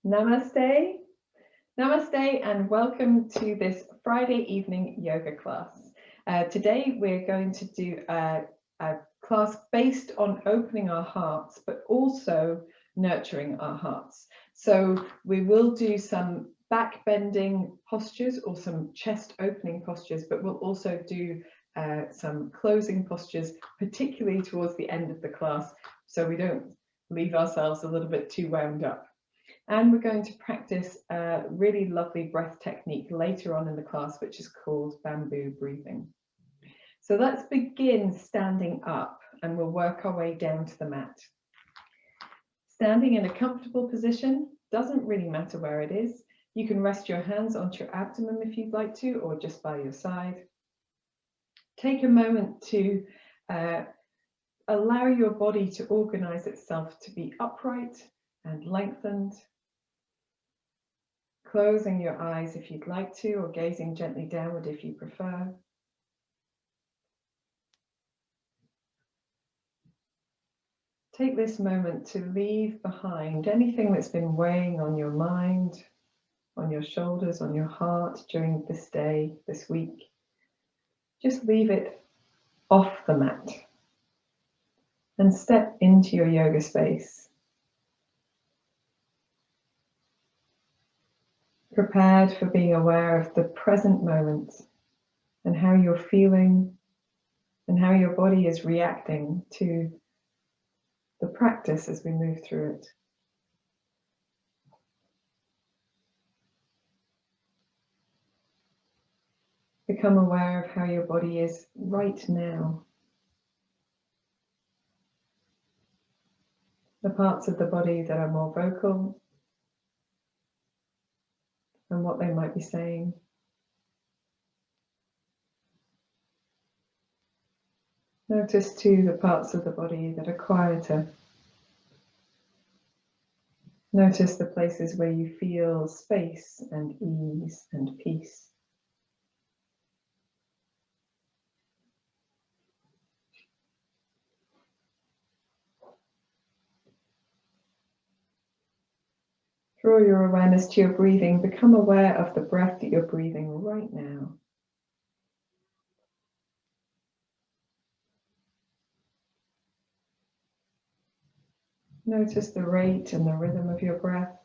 Namaste. Namaste and welcome to this Friday evening yoga class. Today we're going to do a class based on opening our hearts, but also nurturing our hearts. So we will do some back bending postures or some chest opening postures, but we'll also do some closing postures, particularly towards the end of the class, so we don't leave ourselves a little bit too wound up. And we're going to practice a really lovely breath technique later on in the class, which is called bamboo breathing. So let's begin standing up and we'll work our way down to the mat. Standing in a comfortable position, doesn't really matter where it is. You can rest your hands onto your abdomen if you'd like to, or just by your side. Take a moment to allow your body to organize itself to be upright and lengthened. Closing your eyes if you'd like to, or gazing gently downward if you prefer. Take this moment to leave behind anything that's been weighing on your mind, on your shoulders, on your heart during this day, this week. Just leave it off the mat and step into your yoga space. Prepared for being aware of the present moment and how you're feeling and how your body is reacting to the practice as we move through it. Become aware of how your body is right now. The parts of the body that are more vocal and what they might be saying. Notice too the parts of the body that are quieter. Notice the places where you feel space and ease and peace. Draw your awareness to your breathing. Become aware of the breath that you're breathing right now. Notice the rate and the rhythm of your breath,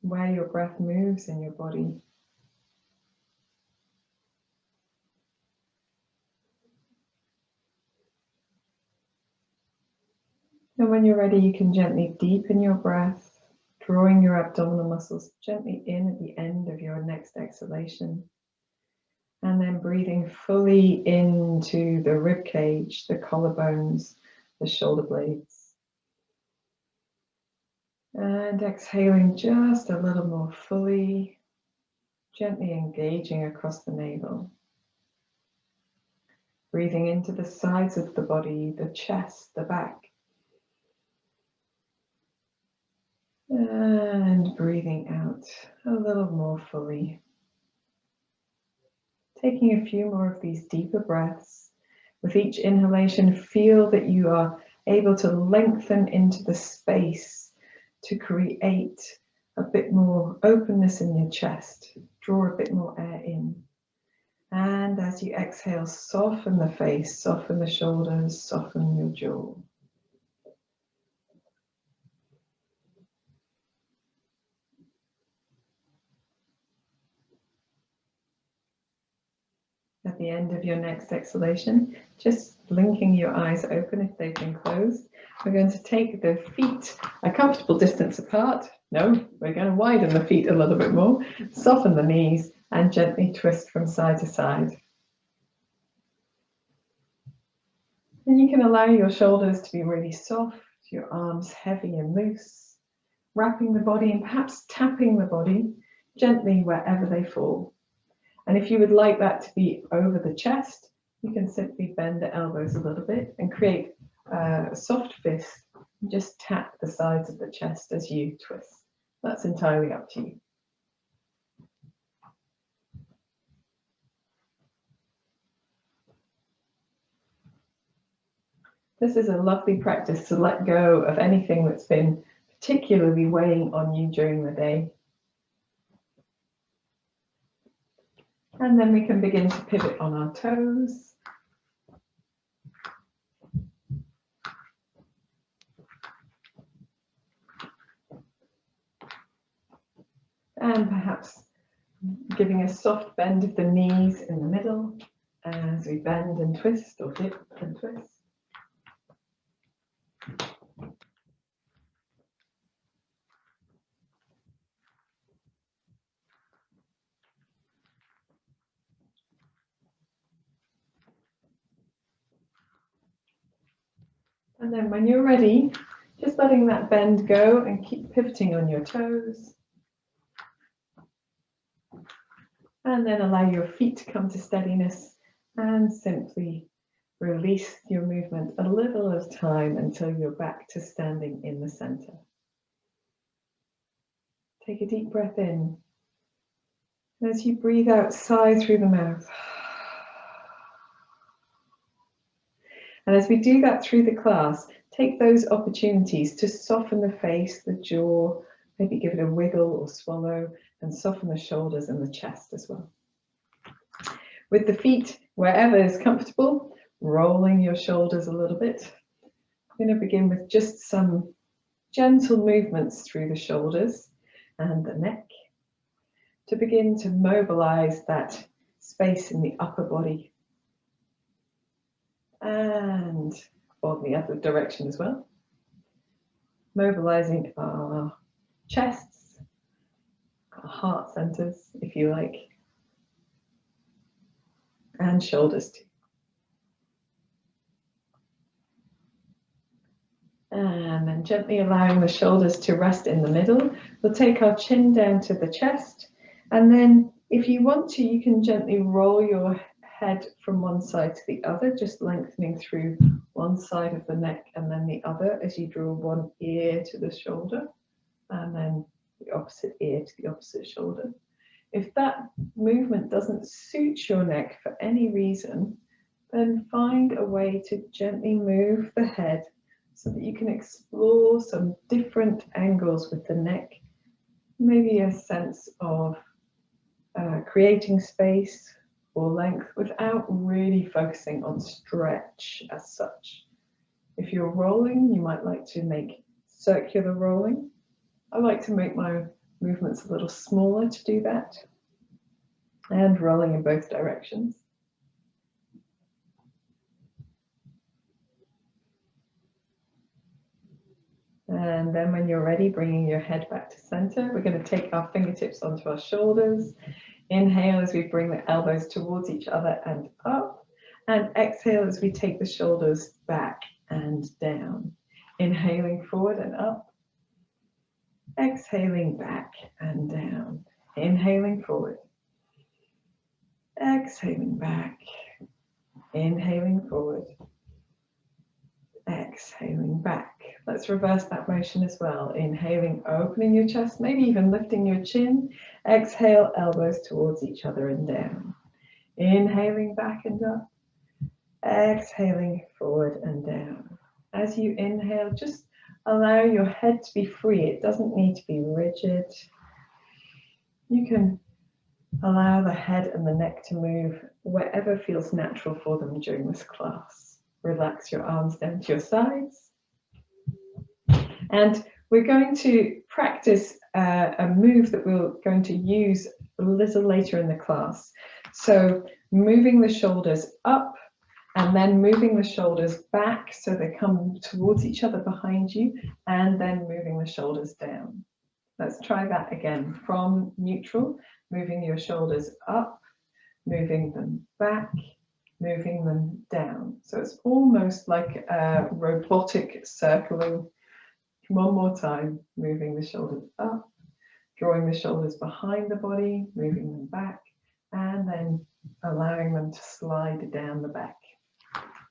where your breath moves in your body. And when you're ready, you can gently deepen your breath, drawing your abdominal muscles gently in at the end of your next exhalation. And then breathing fully into the rib cage, the collarbones, the shoulder blades. And exhaling just a little more fully, gently engaging across the navel. Breathing into the sides of the body, the chest, the back. And breathing out a little more fully. Taking a few more of these deeper breaths. With each inhalation, feel that you are able to lengthen into the space to create a bit more openness in your chest. Draw a bit more air in. And as you exhale, soften the face, soften the shoulders, soften your jaw. At the end of your next exhalation, just blinking your eyes open if they've been closed. We're going to take the feet a comfortable distance apart. No, we're going to widen the feet a little bit more, soften the knees, and gently twist from side to side. And you can allow your shoulders to be really soft, your arms heavy and loose, wrapping the body and perhaps tapping the body gently wherever they fall. And if you would like that to be over the chest, you can simply bend the elbows a little bit and create a soft fist and just tap the sides of the chest as you twist. That's entirely up to you. This is a lovely practice to let go of anything that's been particularly weighing on you during the day. And then we can begin to pivot on our toes. And perhaps giving a soft bend of the knees in the middle as we bend and twist, or dip and twist. And then when you're ready, just letting that bend go and keep pivoting on your toes. And then allow your feet to come to steadiness and simply release your movement a little at a time until you're back to standing in the center. Take a deep breath in. And as you breathe out, sigh through the mouth. And as we do that through the class, take those opportunities to soften the face, the jaw, maybe give it a wiggle or swallow, and soften the shoulders and the chest as well. With the feet, wherever is comfortable, rolling your shoulders a little bit. I'm going to begin with just some gentle movements through the shoulders and the neck to begin to mobilize that space in the upper body. And or the other direction as well. Mobilizing our chests, our heart centers, if you like, and shoulders too. And then gently allowing the shoulders to rest in the middle. We'll take our chin down to the chest. And then if you want to, you can gently roll your head from one side to the other, just lengthening through one side of the neck and then the other as you draw one ear to the shoulder and then the opposite ear to the opposite shoulder. If that movement doesn't suit your neck for any reason, then find a way to gently move the head so that you can explore some different angles with the neck, maybe a sense of creating space or length without really focusing on stretch as such. If you're rolling, you might like to make circular rolling. I like to make my movements a little smaller to do that, and rolling in both directions. And then when you're ready, bringing your head back to center, we're going to take our fingertips onto our shoulders. Inhale as we bring the elbows towards each other and up, and exhale as we take the shoulders back and down. Inhaling forward and up, exhaling back and down. Inhaling forward, exhaling back, inhaling forward, exhaling back. Let's reverse that motion as well. Inhaling, opening your chest, maybe even lifting your chin. Exhale, elbows towards each other and down. Inhaling back and up. Exhaling forward and down. As you inhale, just allow your head to be free. It doesn't need to be rigid. You can allow the head and the neck to move wherever feels natural for them during this class. Relax your arms down to your sides. And we're going to practice a move that we're going to use a little later in the class. So moving the shoulders up and then moving the shoulders back so they come towards each other behind you, and then moving the shoulders down. Let's try that again. From neutral, moving your shoulders up, moving them back, moving them down. So it's almost like a robotic circling. One more time, moving the shoulders up, drawing the shoulders behind the body, moving them back, and then allowing them to slide down the back.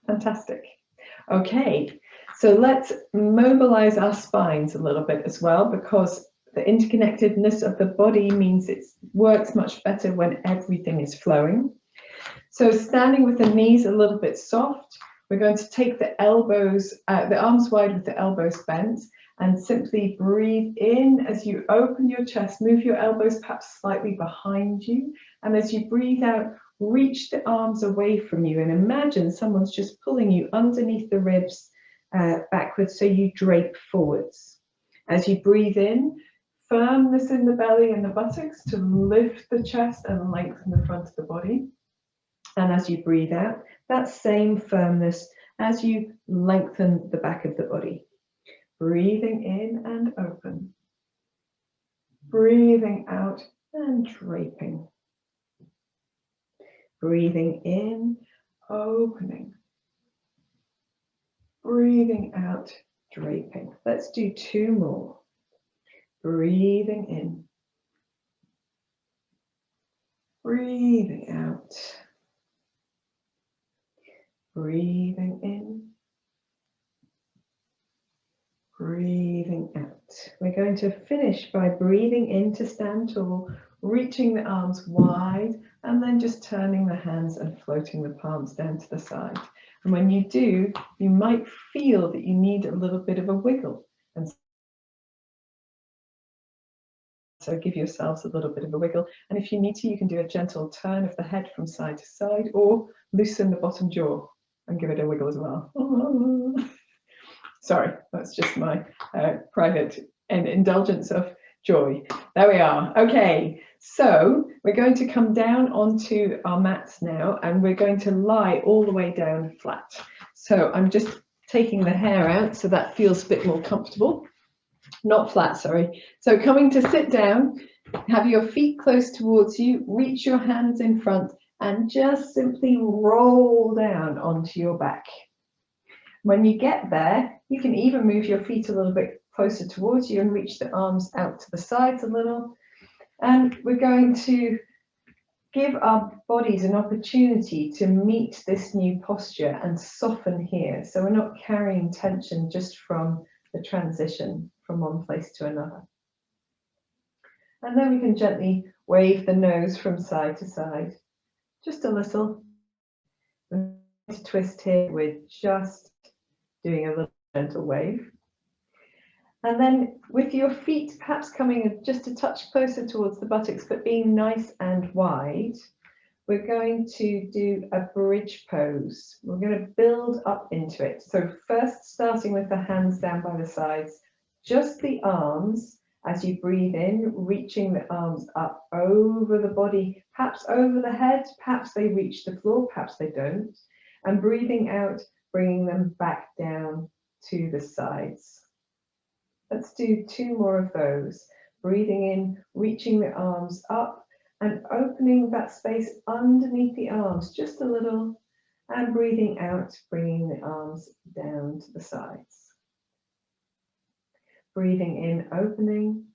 Fantastic. Okay, so let's mobilize our spines a little bit as well, because the interconnectedness of the body means it works much better when everything is flowing. So standing with the knees a little bit soft, we're going to take the elbows, the arms wide with the elbows bent, And simply breathe in as you open your chest, move your elbows perhaps slightly behind you. And as you breathe out, reach the arms away from you and imagine someone's just pulling you underneath the ribs backwards so you drape forwards. As you breathe in, firmness in the belly and the buttocks to lift the chest and lengthen the front of the body. And as you breathe out, that same firmness as you lengthen the back of the body. Breathing in and open. Breathing out and draping. Breathing in, opening. Breathing out, draping. Let's do 2 more. Breathing in. Breathing out. Breathing in. Breathing out. We're going to finish by breathing in to stand tall, reaching the arms wide, and then just turning the hands and floating the palms down to the side. And when you do, you might feel that you need a little bit of a wiggle. And so give yourselves a little bit of a wiggle. And if you need to, you can do a gentle turn of the head from side to side, or loosen the bottom jaw and give it a wiggle as well. Sorry, that's just my private and indulgence of joy. There we are. Okay, so we're going to come down onto our mats now, and we're going to lie all the way down flat. So I'm just taking the hair out so that feels a bit more comfortable. Not flat, sorry. So coming to sit down, have your feet close towards you, reach your hands in front, and just simply roll down onto your back. When you get there, you can even move your feet a little bit closer towards you and reach the arms out to the sides a little. And we're going to give our bodies an opportunity to meet this new posture and soften here. So we're not carrying tension just from the transition from one place to another. And then we can gently wave the nose from side to side, just a little. And to twist here, we're just doing a little gentle wave. And then with your feet perhaps coming just a touch closer towards the buttocks, but being nice and wide, we're going to do a bridge pose. We're going to build up into it. So first, starting with the hands down by the sides, just the arms as you breathe in, reaching the arms up over the body, perhaps over the head, perhaps they reach the floor, perhaps they don't. And breathing out, bringing them back down to the sides. Let's do 2 more of those. Breathing in, reaching the arms up and opening that space underneath the arms just a little, and breathing out, bringing the arms down to the sides. Breathing in, opening,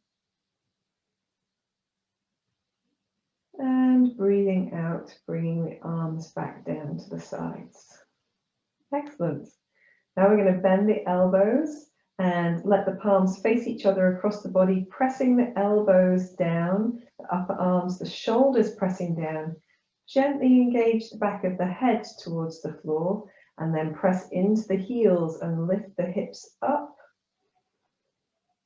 and breathing out, bringing the arms back down to the sides. Excellent. Now we're going to bend the elbows and let the palms face each other across the body, pressing the elbows down, the upper arms, the shoulders pressing down. Gently engage the back of the head towards the floor, and then press into the heels and lift the hips up.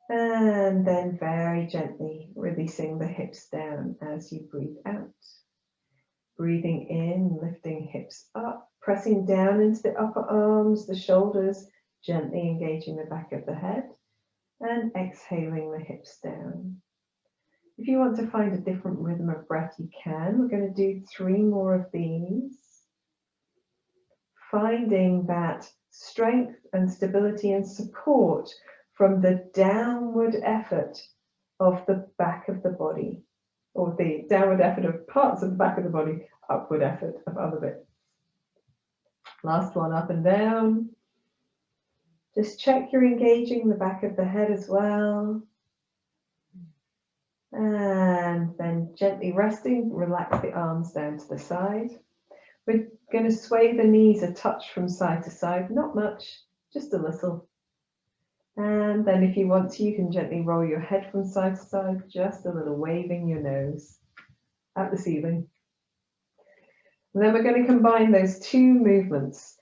And then very gently releasing the hips down as you breathe out. Breathing in, lifting hips up, pressing down into the upper arms, the shoulders, gently engaging the back of the head, and exhaling the hips down. If you want to find a different rhythm of breath, you can. We're going to do 3 more of these. Finding that strength and stability and support from the downward effort of the back of the body, or the downward effort of parts of the back of the body, upward effort of other bits. Last one, up and down. Just check you're engaging the back of the head as well. And then gently resting, relax the arms down to the side. We're going to sway the knees a touch from side to side, not much, just a little. And then if you want to, you can gently roll your head from side to side, just a little, waving your nose at the ceiling. And then we're going to combine those 2 movements.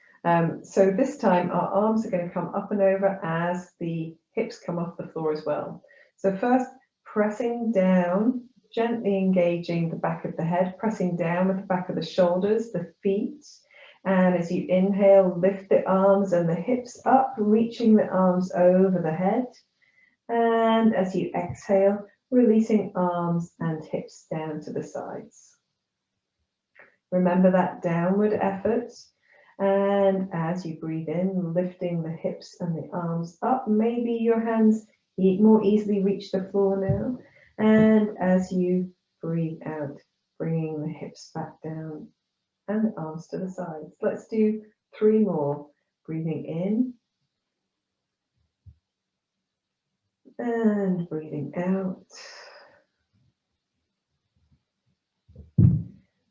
So this time our arms are going to come up and over as the hips come off the floor as well. So first, pressing down, gently engaging the back of the head, pressing down with the back of the shoulders, the feet. And as you inhale, lift the arms and the hips up, reaching the arms over the head. And as you exhale, releasing arms and hips down to the sides. Remember that downward effort. And as you breathe in, lifting the hips and the arms up, maybe your hands more easily reach the floor now. And as you breathe out, bringing the hips back down and the arms to the sides. Let's do 3 more. Breathing in. And breathing out.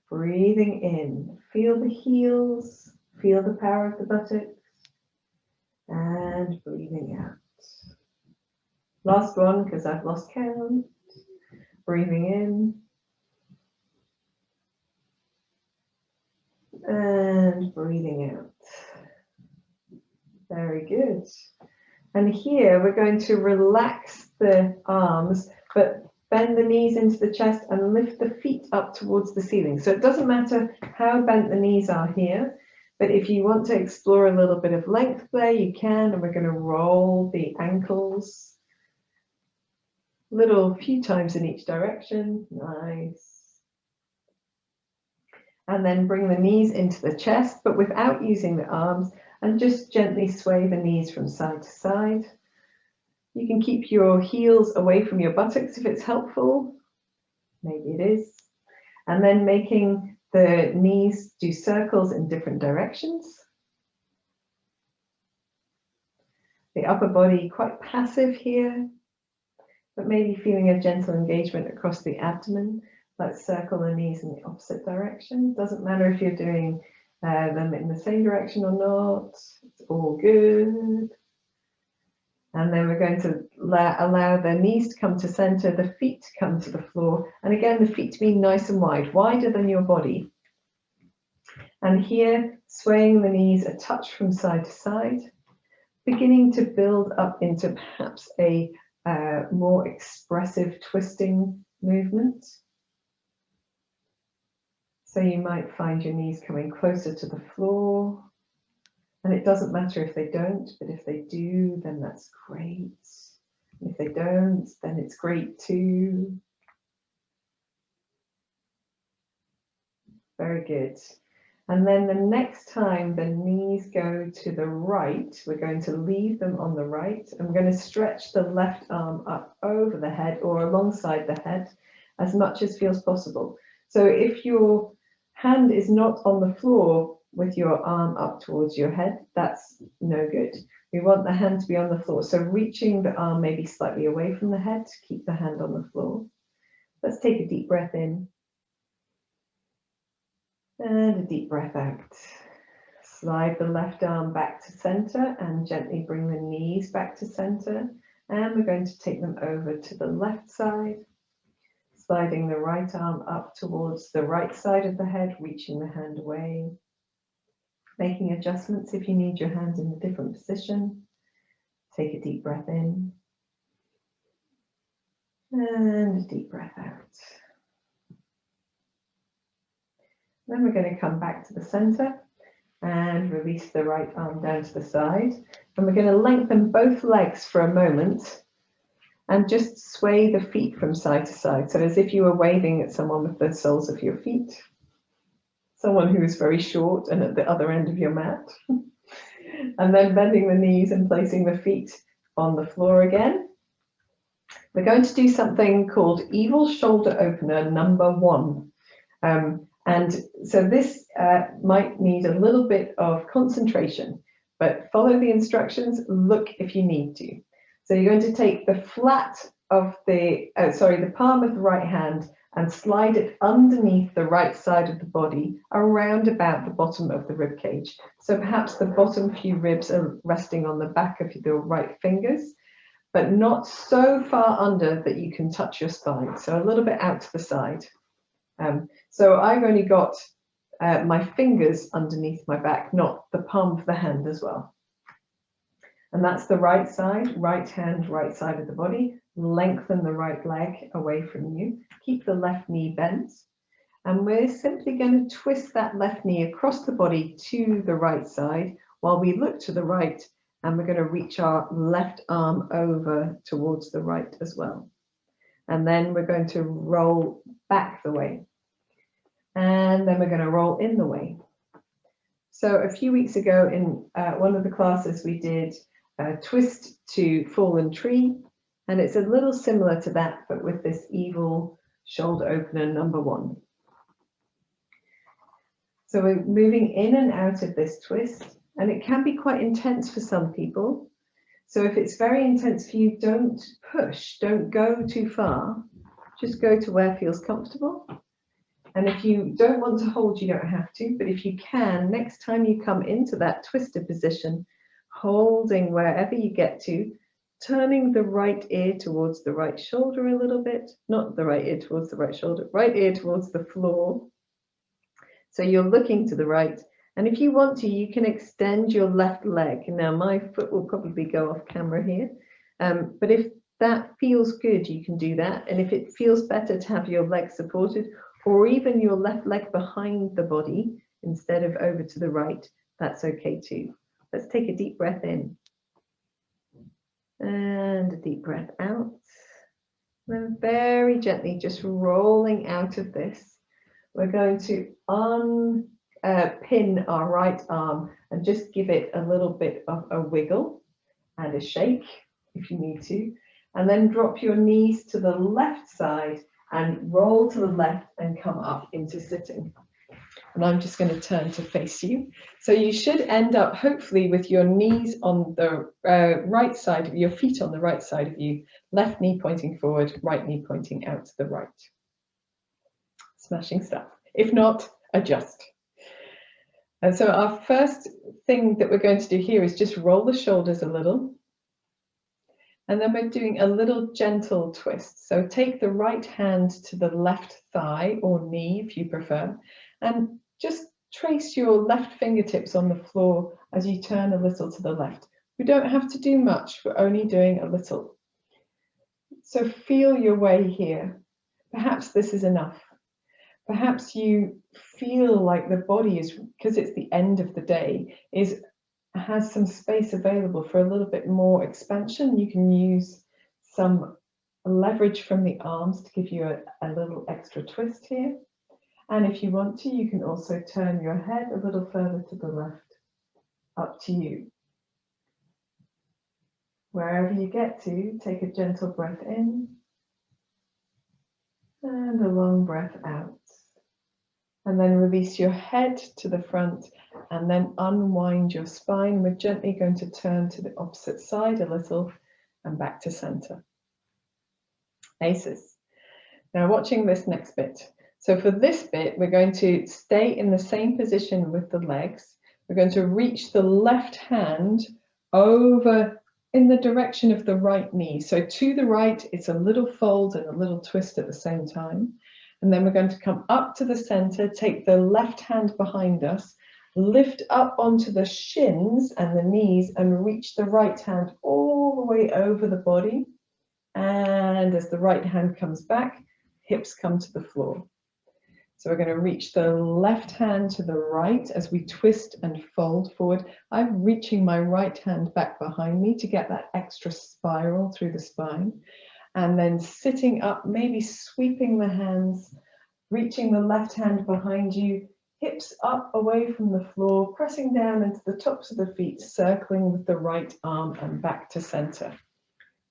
Breathing in. Feel the heels. Feel the power of the buttocks. And breathing out. Last one, because I've lost count. Breathing in. And breathing out. Very good. And here we're going to relax the arms, but bend the knees into the chest and lift the feet up towards the ceiling. So it doesn't matter how bent the knees are here, but if you want to explore a little bit of length there, you can. And we're going to roll the ankles a few times in each direction. Nice. And then bring the knees into the chest, but without using the arms, and just gently sway the knees from side to side. You can keep your heels away from your buttocks if it's helpful. Maybe it is. And then making the knees do circles in different directions. The upper body quite passive here, but maybe feeling a gentle engagement across the abdomen. Let's circle the knees in the opposite direction. Doesn't matter if you're doing them in the same direction or not. It's all good. And then we're going to allow the knees to come to center, the feet to come to the floor. And again, the feet to be nice and wide, wider than your body. And here, swaying the knees a touch from side to side, beginning to build up into perhaps a more expressive twisting movement. So you might find your knees coming closer to the floor. And it doesn't matter if they don't, but if they do, then that's great. If they don't, then it's great too. Very good. And then the next time the knees go to the right, we're going to leave them on the right. And we're going to stretch the left arm up over the head or alongside the head as much as feels possible. So if your hand is not on the floor with your arm up towards your head, that's no good. We want the hand to be on the floor. So reaching the arm maybe slightly away from the head to keep the hand on the floor. Let's take a deep breath in. And a deep breath out. Slide the left arm back to center and gently bring the knees back to center. And we're going to take them over to the left side. Sliding the right arm up towards the right side of the head, reaching the hand away. Making adjustments if you need your hand in a different position. Take a deep breath in. And a deep breath out. Then we're going to come back to the center and release the right arm down to the side. And we're going to lengthen both legs for a moment and just sway the feet from side to side. So as if you were waving at someone with the soles of your feet. Someone who is very short and at the other end of your mat. And then bending the knees and placing the feet on the floor again. We're going to do something called Evil Shoulder Opener number 1. And so this might need a little bit of concentration, but follow the instructions, look if you need to. So you're going to take the flat of the palm of the right hand and slide it underneath the right side of the body around about the bottom of the rib cage. So perhaps the bottom few ribs are resting on the back of your right fingers, but not so far under that you can touch your spine. So a little bit out to the side. So I've only got my fingers underneath my back, not the palm of the hand as well. And that's the right side, right hand, right side of the body. Lengthen the right leg away from you. Keep the left knee bent. And we're simply going to twist that left knee across the body to the right side while we look to the right, and we're going to reach our left arm over towards the right as well. And then we're going to roll back the way. And then we're going to roll in the way. So a few weeks ago in one of the classes we did a twist to fallen tree, and it's a little similar to that, but with this evil shoulder opener number 1. So we're moving in and out of this twist, and it can be quite intense for some people. So if it's very intense for you, don't push, don't go too far, just go to where feels comfortable. And if you don't want to hold, you don't have to, but if you can, next time you come into that twisted position, holding wherever you get to, turning the right ear towards the right shoulder a little bit, not the right ear towards the right shoulder, right ear towards the floor. So you're looking to the right. And if you want to, you can extend your left leg. Now my foot will probably go off camera here, but if that feels good, you can do that. And if it feels better to have your leg supported, or even your left leg behind the body instead of over to the right, that's okay too. Let's take a deep breath in. And a deep breath out. Then very gently, just rolling out of this, we're going to pin our right arm and just give it a little bit of a wiggle and a shake if you need to. And then drop your knees to the left side and roll to the left and come up into sitting. And I'm just going to turn to face you. So you should end up hopefully with your knees on the right side of your feet on the right side of you, left knee pointing forward, right knee pointing out to the right. Smashing stuff. If not, adjust. And so our first thing that we're going to do here is just roll the shoulders a little. And then we're doing a little gentle twist. So take the right hand to the left thigh or knee if you prefer, and just trace your left fingertips on the floor as you turn a little to the left. We don't have to do much, we're only doing a little. So feel your way here. Perhaps this is enough. Perhaps you feel like the body is, because it's the end of the day, has some space available for a little bit more expansion. You can use some leverage from the arms to give you a little extra twist here. And if you want to, you can also turn your head a little further to the left. Up to you. Wherever you get to, take a gentle breath in and a long breath out. And then release your head to the front and then unwind your spine. We're gently going to turn to the opposite side a little and back to center. Aces. Now watching this next bit. So for this bit, we're going to stay in the same position with the legs. We're going to reach the left hand over in the direction of the right knee. So to the right, it's a little fold and a little twist at the same time. And then we're going to come up to the center, take the left hand behind us, lift up onto the shins and the knees and reach the right hand all the way over the body. And as the right hand comes back, hips come to the floor. So we're going to reach the left hand to the right as we twist and fold forward. I'm reaching my right hand back behind me to get that extra spiral through the spine. And then sitting up, maybe sweeping the hands, reaching the left hand behind you, hips up away from the floor, pressing down into the tops of the feet, circling with the right arm and back to center.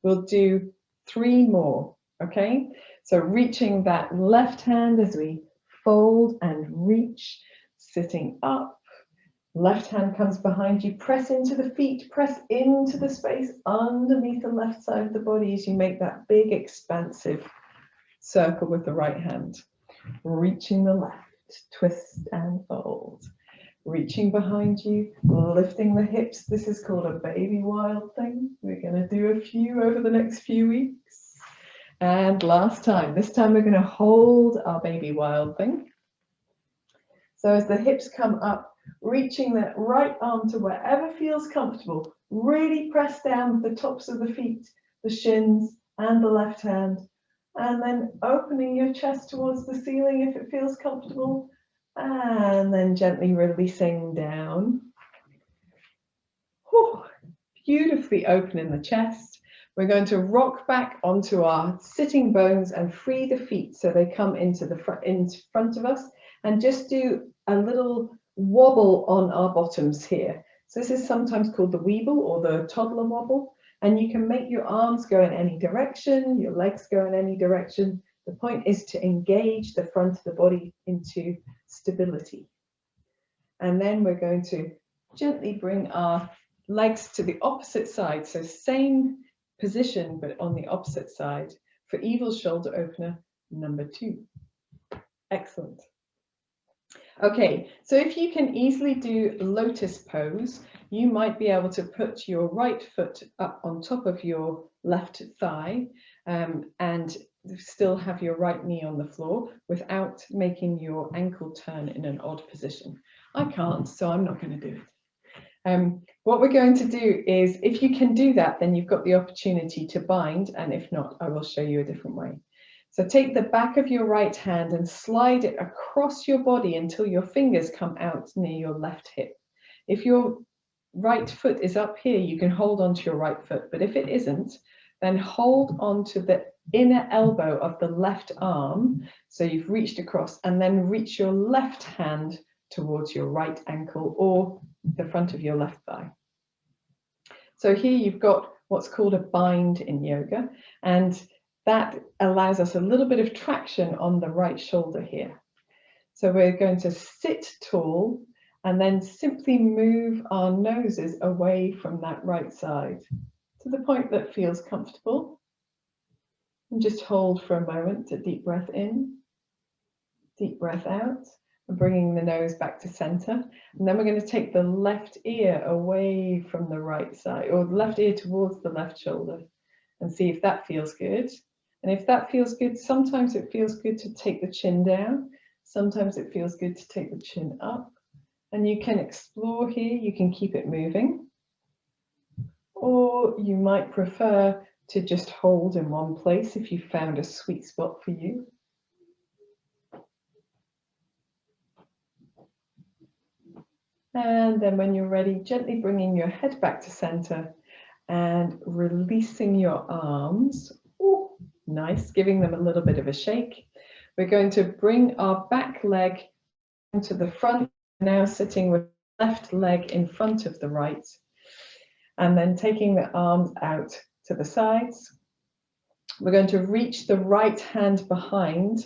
We'll do 3 more, okay? So reaching that left hand as we fold and reach, sitting up. Left hand comes behind you, press into the feet, press into the space underneath the left side of the body as you make that big expansive circle with the right hand. Reaching the left, twist and fold. Reaching behind you, lifting the hips. This is called a baby wild thing. We're going to do a few over the next few weeks. And last time, this time we're going to hold our baby wild thing. So as the hips come up, reaching that right arm to wherever feels comfortable, really press down the tops of the feet, the shins, and the left hand. And then opening your chest towards the ceiling if it feels comfortable. And then gently releasing down. Whew. Beautifully opening the chest. We're going to rock back onto our sitting bones and free the feet so they come into front of us, and just do a little wobble on our bottoms here. So this is sometimes called the Weeble or the Toddler Wobble, and you can make your arms go in any direction, your legs go in any direction. The point is to engage the front of the body into stability. And then we're going to gently bring our legs to the opposite side, so same position but on the opposite side for Evil Shoulder Opener number 2. Excellent. Okay, so if you can easily do Lotus Pose, you might be able to put your right foot up on top of your left thigh and still have your right knee on the floor without making your ankle turn in an odd position. I can't, so I'm not going to do it. What we're going to do is, if you can do that, then you've got the opportunity to bind, and if not, I will show you a different way. So take the back of your right hand and slide it across your body until your fingers come out near your left hip. If your right foot is up here, you can hold onto your right foot, but if it isn't, then hold on to the inner elbow of the left arm, so you've reached across, and then reach your left hand towards your right ankle or the front of your left thigh. So here you've got what's called a bind in yoga, and that allows us a little bit of traction on the right shoulder here. So we're going to sit tall and then simply move our noses away from that right side to the point that feels comfortable. And just hold for a moment, a deep breath in, deep breath out, and bringing the nose back to center. And then we're going to take the left ear away from the right side, or the left ear towards the left shoulder, and see if that feels good. And if that feels good, sometimes it feels good to take the chin down. Sometimes it feels good to take the chin up. And you can explore here, you can keep it moving. Or you might prefer to just hold in one place if you found a sweet spot for you. And then when you're ready, gently bringing your head back to center and releasing your arms. Ooh, nice, giving them a little bit of a shake. We're going to bring our back leg into the front, now sitting with the left leg in front of the right, and then taking the arms out to the sides. We're going to reach the right hand behind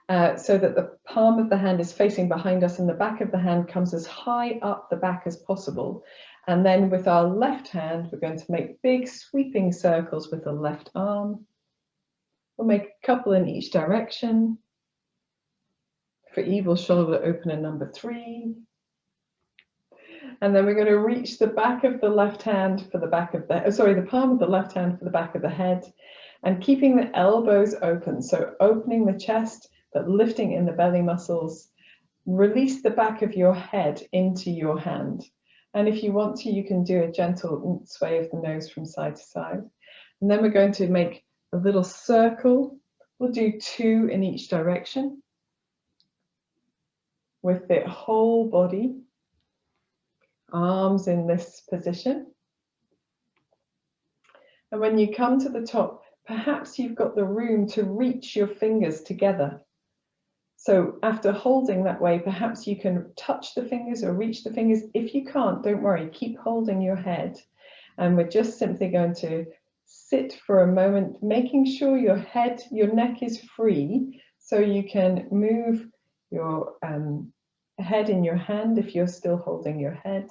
so that the palm of the hand is facing behind us and the back of the hand comes as high up the back as possible. And then with our left hand, we're going to make big sweeping circles with the left arm. We'll make a couple in each direction. For Evil Shoulder Opener number 3. And then we're going to reach the back of the left hand for the back of the, the palm of the left hand for the back of the head, and keeping the elbows open. So opening the chest, but lifting in the belly muscles. Release the back of your head into your hand. And if you want to, you can do a gentle sway of the nose from side to side. And then we're going to make a little circle. We'll do 2 in each direction with the whole body. Arms in this position. And when you come to the top, perhaps you've got the room to reach your fingers together. So after holding that way, perhaps you can touch the fingers or reach the fingers. If you can't, don't worry, keep holding your head. And we're just simply going to sit for a moment, making sure your head, your neck is free, so you can move your head in your hand if you're still holding your head.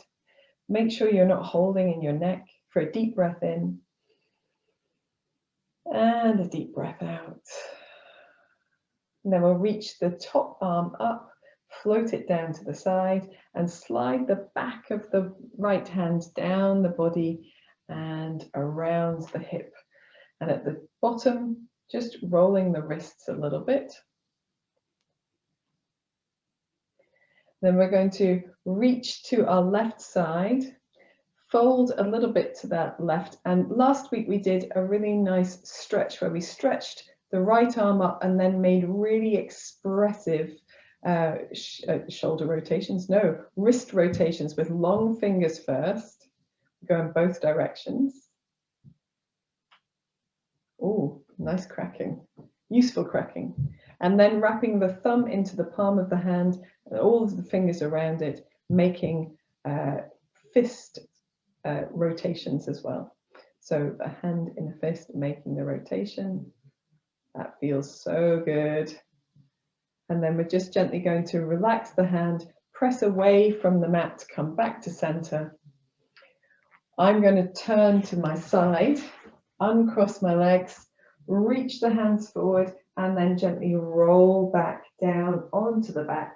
Make sure you're not holding in your neck. For a deep breath in and a deep breath out. And then we'll reach the top arm up, float it down to the side, and slide the back of the right hand down the body and around the hip. And at the bottom, just rolling the wrists a little bit. Then we're going to reach to our left side, fold a little bit to that left. And last week we did a really nice stretch where we stretched the right arm up and then made really expressive shoulder rotations, no, wrist rotations with long fingers first. Go in both directions. Oh, nice cracking, useful cracking. And then wrapping the thumb into the palm of the hand and all of the fingers around it, making fist rotations as well. So the hand in a fist making the rotation. That feels so good. And then we're just gently going to relax the hand, press away from the mat, come back to center. I'm going to turn to my side, uncross my legs, reach the hands forward, and then gently roll back down onto the back,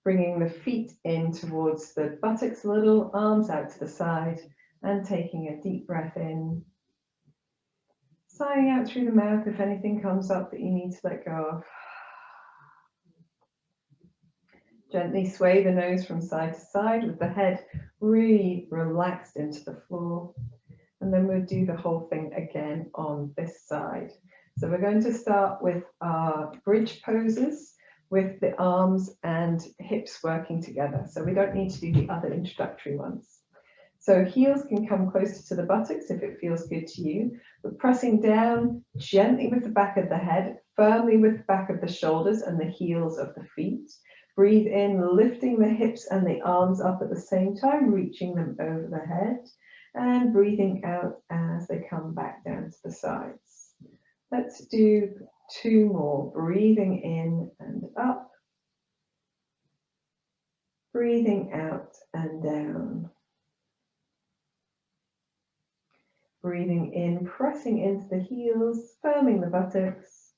bringing the feet in towards the buttocks a little, arms out to the side, and taking a deep breath in. Sighing out through the mouth if anything comes up that you need to let go of. Gently sway the nose from side to side with the head really relaxed into the floor. And then we'll do the whole thing again on this side. So we're going to start with our bridge poses with the arms and hips working together. So we don't need to do the other introductory ones. So heels can come closer to the buttocks if it feels good to you, but pressing down gently with the back of the head, firmly with the back of the shoulders and the heels of the feet. Breathe in, lifting the hips and the arms up at the same time, reaching them over the head, and breathing out as they come back down to the sides. Let's do 2 more. Breathing in and up. Breathing out and down. Breathing in, pressing into the heels, firming the buttocks.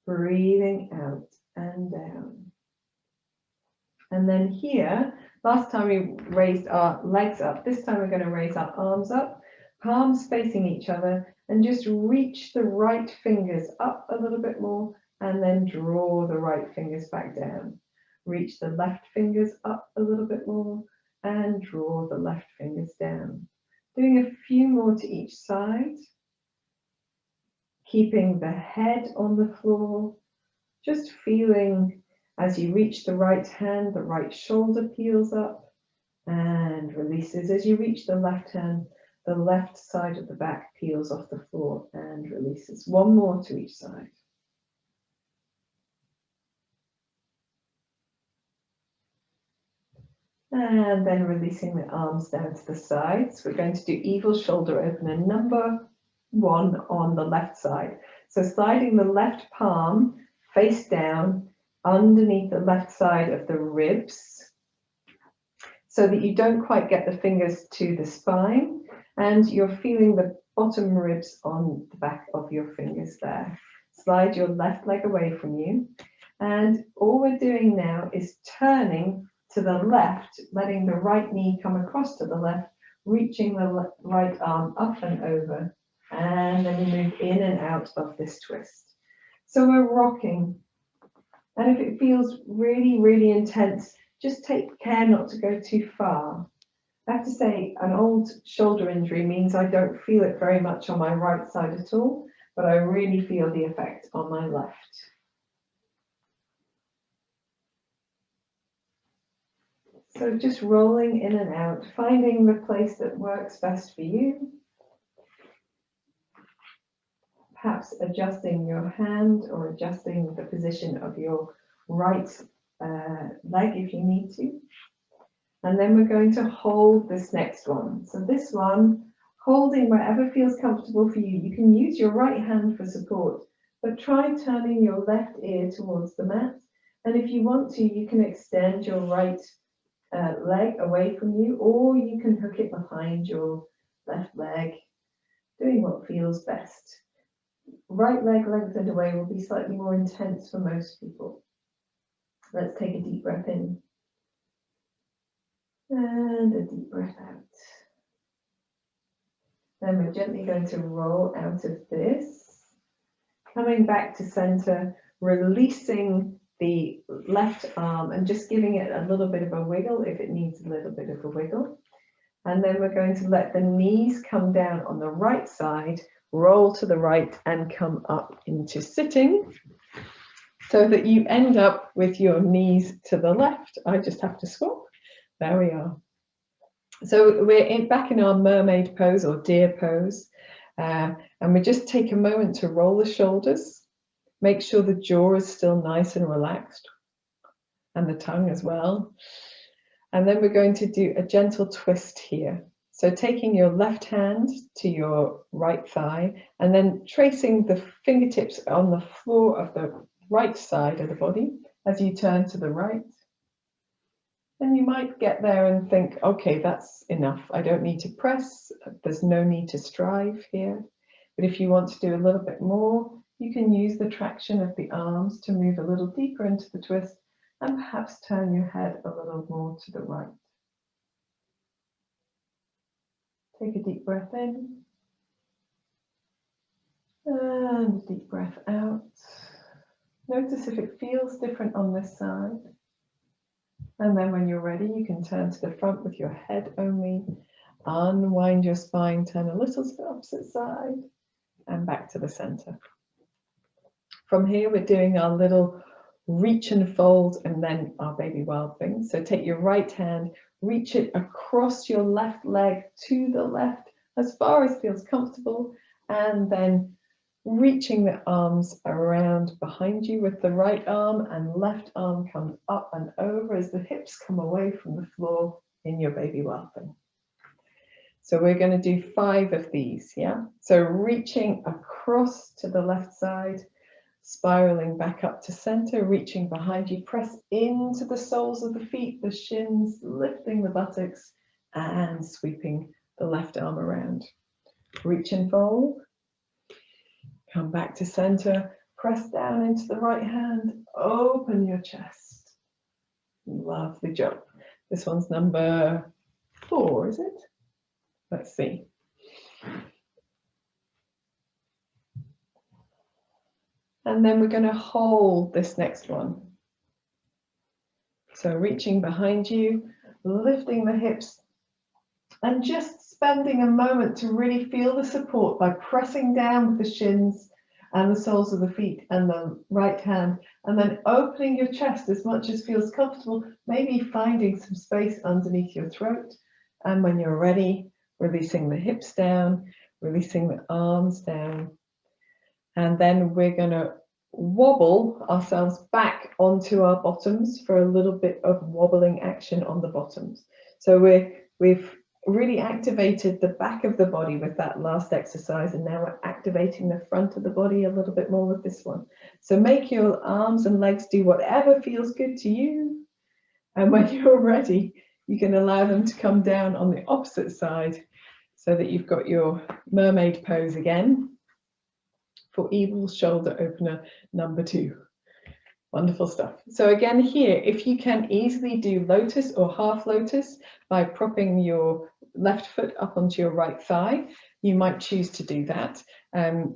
Breathing out and down. And then here, last time we raised our legs up, this time we're going to raise our arms up, palms facing each other, and just reach the right fingers up a little bit more, and then draw the right fingers back down. Reach the left fingers up a little bit more, and draw the left fingers down. Doing a few more to each side, keeping the head on the floor, just feeling as you reach the right hand, the right shoulder peels up and releases. As you reach the left hand, the left side of the back peels off the floor and releases. 1 more to each side. And then releasing the arms down to the sides. We're going to do evil shoulder opener number 1 on the left side. So sliding the left palm face down underneath the left side of the ribs so that you don't quite get the fingers to the spine and you're feeling the bottom ribs on the back of your fingers there. Slide your left leg away from you, and all we're doing now is turning to the left, letting the right knee come across to the left, reaching the right arm up and over, and then we move in and out of this twist. So we're rocking. And if it feels really, really intense, just take care not to go too far. I have to say, an old shoulder injury means I don't feel it very much on my right side at all, but I really feel the effect on my left. So just rolling in and out, finding the place that works best for you. Perhaps adjusting your hand or adjusting the position of your right leg if you need to. And then we're going to hold this next one. So this one, holding wherever feels comfortable for you. You can use your right hand for support, but try turning your left ear towards the mat. And if you want to, you can extend your right leg away from you, or you can hook it behind your left leg, doing what feels best. Right leg lengthened away will be slightly more intense for most people. Let's take a deep breath in and a deep breath out. Then we're gently going to roll out of this, coming back to center, releasing the left arm and just giving it a little bit of a wiggle if it needs a little bit of a wiggle. And then we're going to let the knees come down on the right side, roll to the right and come up into sitting so that you end up with your knees to the left. I just have to swap. There we are. So we're back in our mermaid pose or deer pose. And we just take a moment to roll the shoulders. Make sure the jaw is still nice and relaxed and the tongue as well. And then we're going to do a gentle twist here. So taking your left hand to your right thigh and then tracing the fingertips on the floor of the right side of the body as you turn to the right. And you might get there and think, okay, that's enough. I don't need to press. There's no need to strive here. But if you want to do a little bit more, you can use the traction of the arms to move a little deeper into the twist and perhaps turn your head a little more to the right. Take a deep breath in and a deep breath out. Notice if it feels different on this side. And then when you're ready, you can turn to the front with your head only. Unwind your spine, turn a little to the opposite side and back to the center. From here, we're doing our little reach and fold and then our baby wild thing. So take your right hand, reach it across your left leg to the left as far as feels comfortable, and then reaching the arms around behind you with the right arm, and left arm comes up and over as the hips come away from the floor in your baby wild thing. So we're going to do 5 of these, yeah? So reaching across to the left side, spiraling back up to center, reaching behind you, press into the soles of the feet, the shins, lifting the buttocks and sweeping the left arm around. Reach and fold, come back to center, press down into the right hand, open your chest. Lovely job. This one's number 4, is it? Let's see. And then we're going to hold this next one. So reaching behind you, lifting the hips, and just spending a moment to really feel the support by pressing down with the shins and the soles of the feet and the right hand, and then opening your chest as much as feels comfortable, maybe finding some space underneath your throat. And when you're ready, releasing the hips down, releasing the arms down. And then we're going to wobble ourselves back onto our bottoms for a little bit of wobbling action on the bottoms. So we've really activated the back of the body with that last exercise, and now we're activating the front of the body a little bit more with this one. So make your arms and legs do whatever feels good to you, and when you're ready, you can allow them to come down on the opposite side so that you've got your mermaid pose again for evil shoulder opener number 2. Wonderful stuff. So again here, if you can easily do lotus or half lotus by propping your left foot up onto your right thigh, you might choose to do that.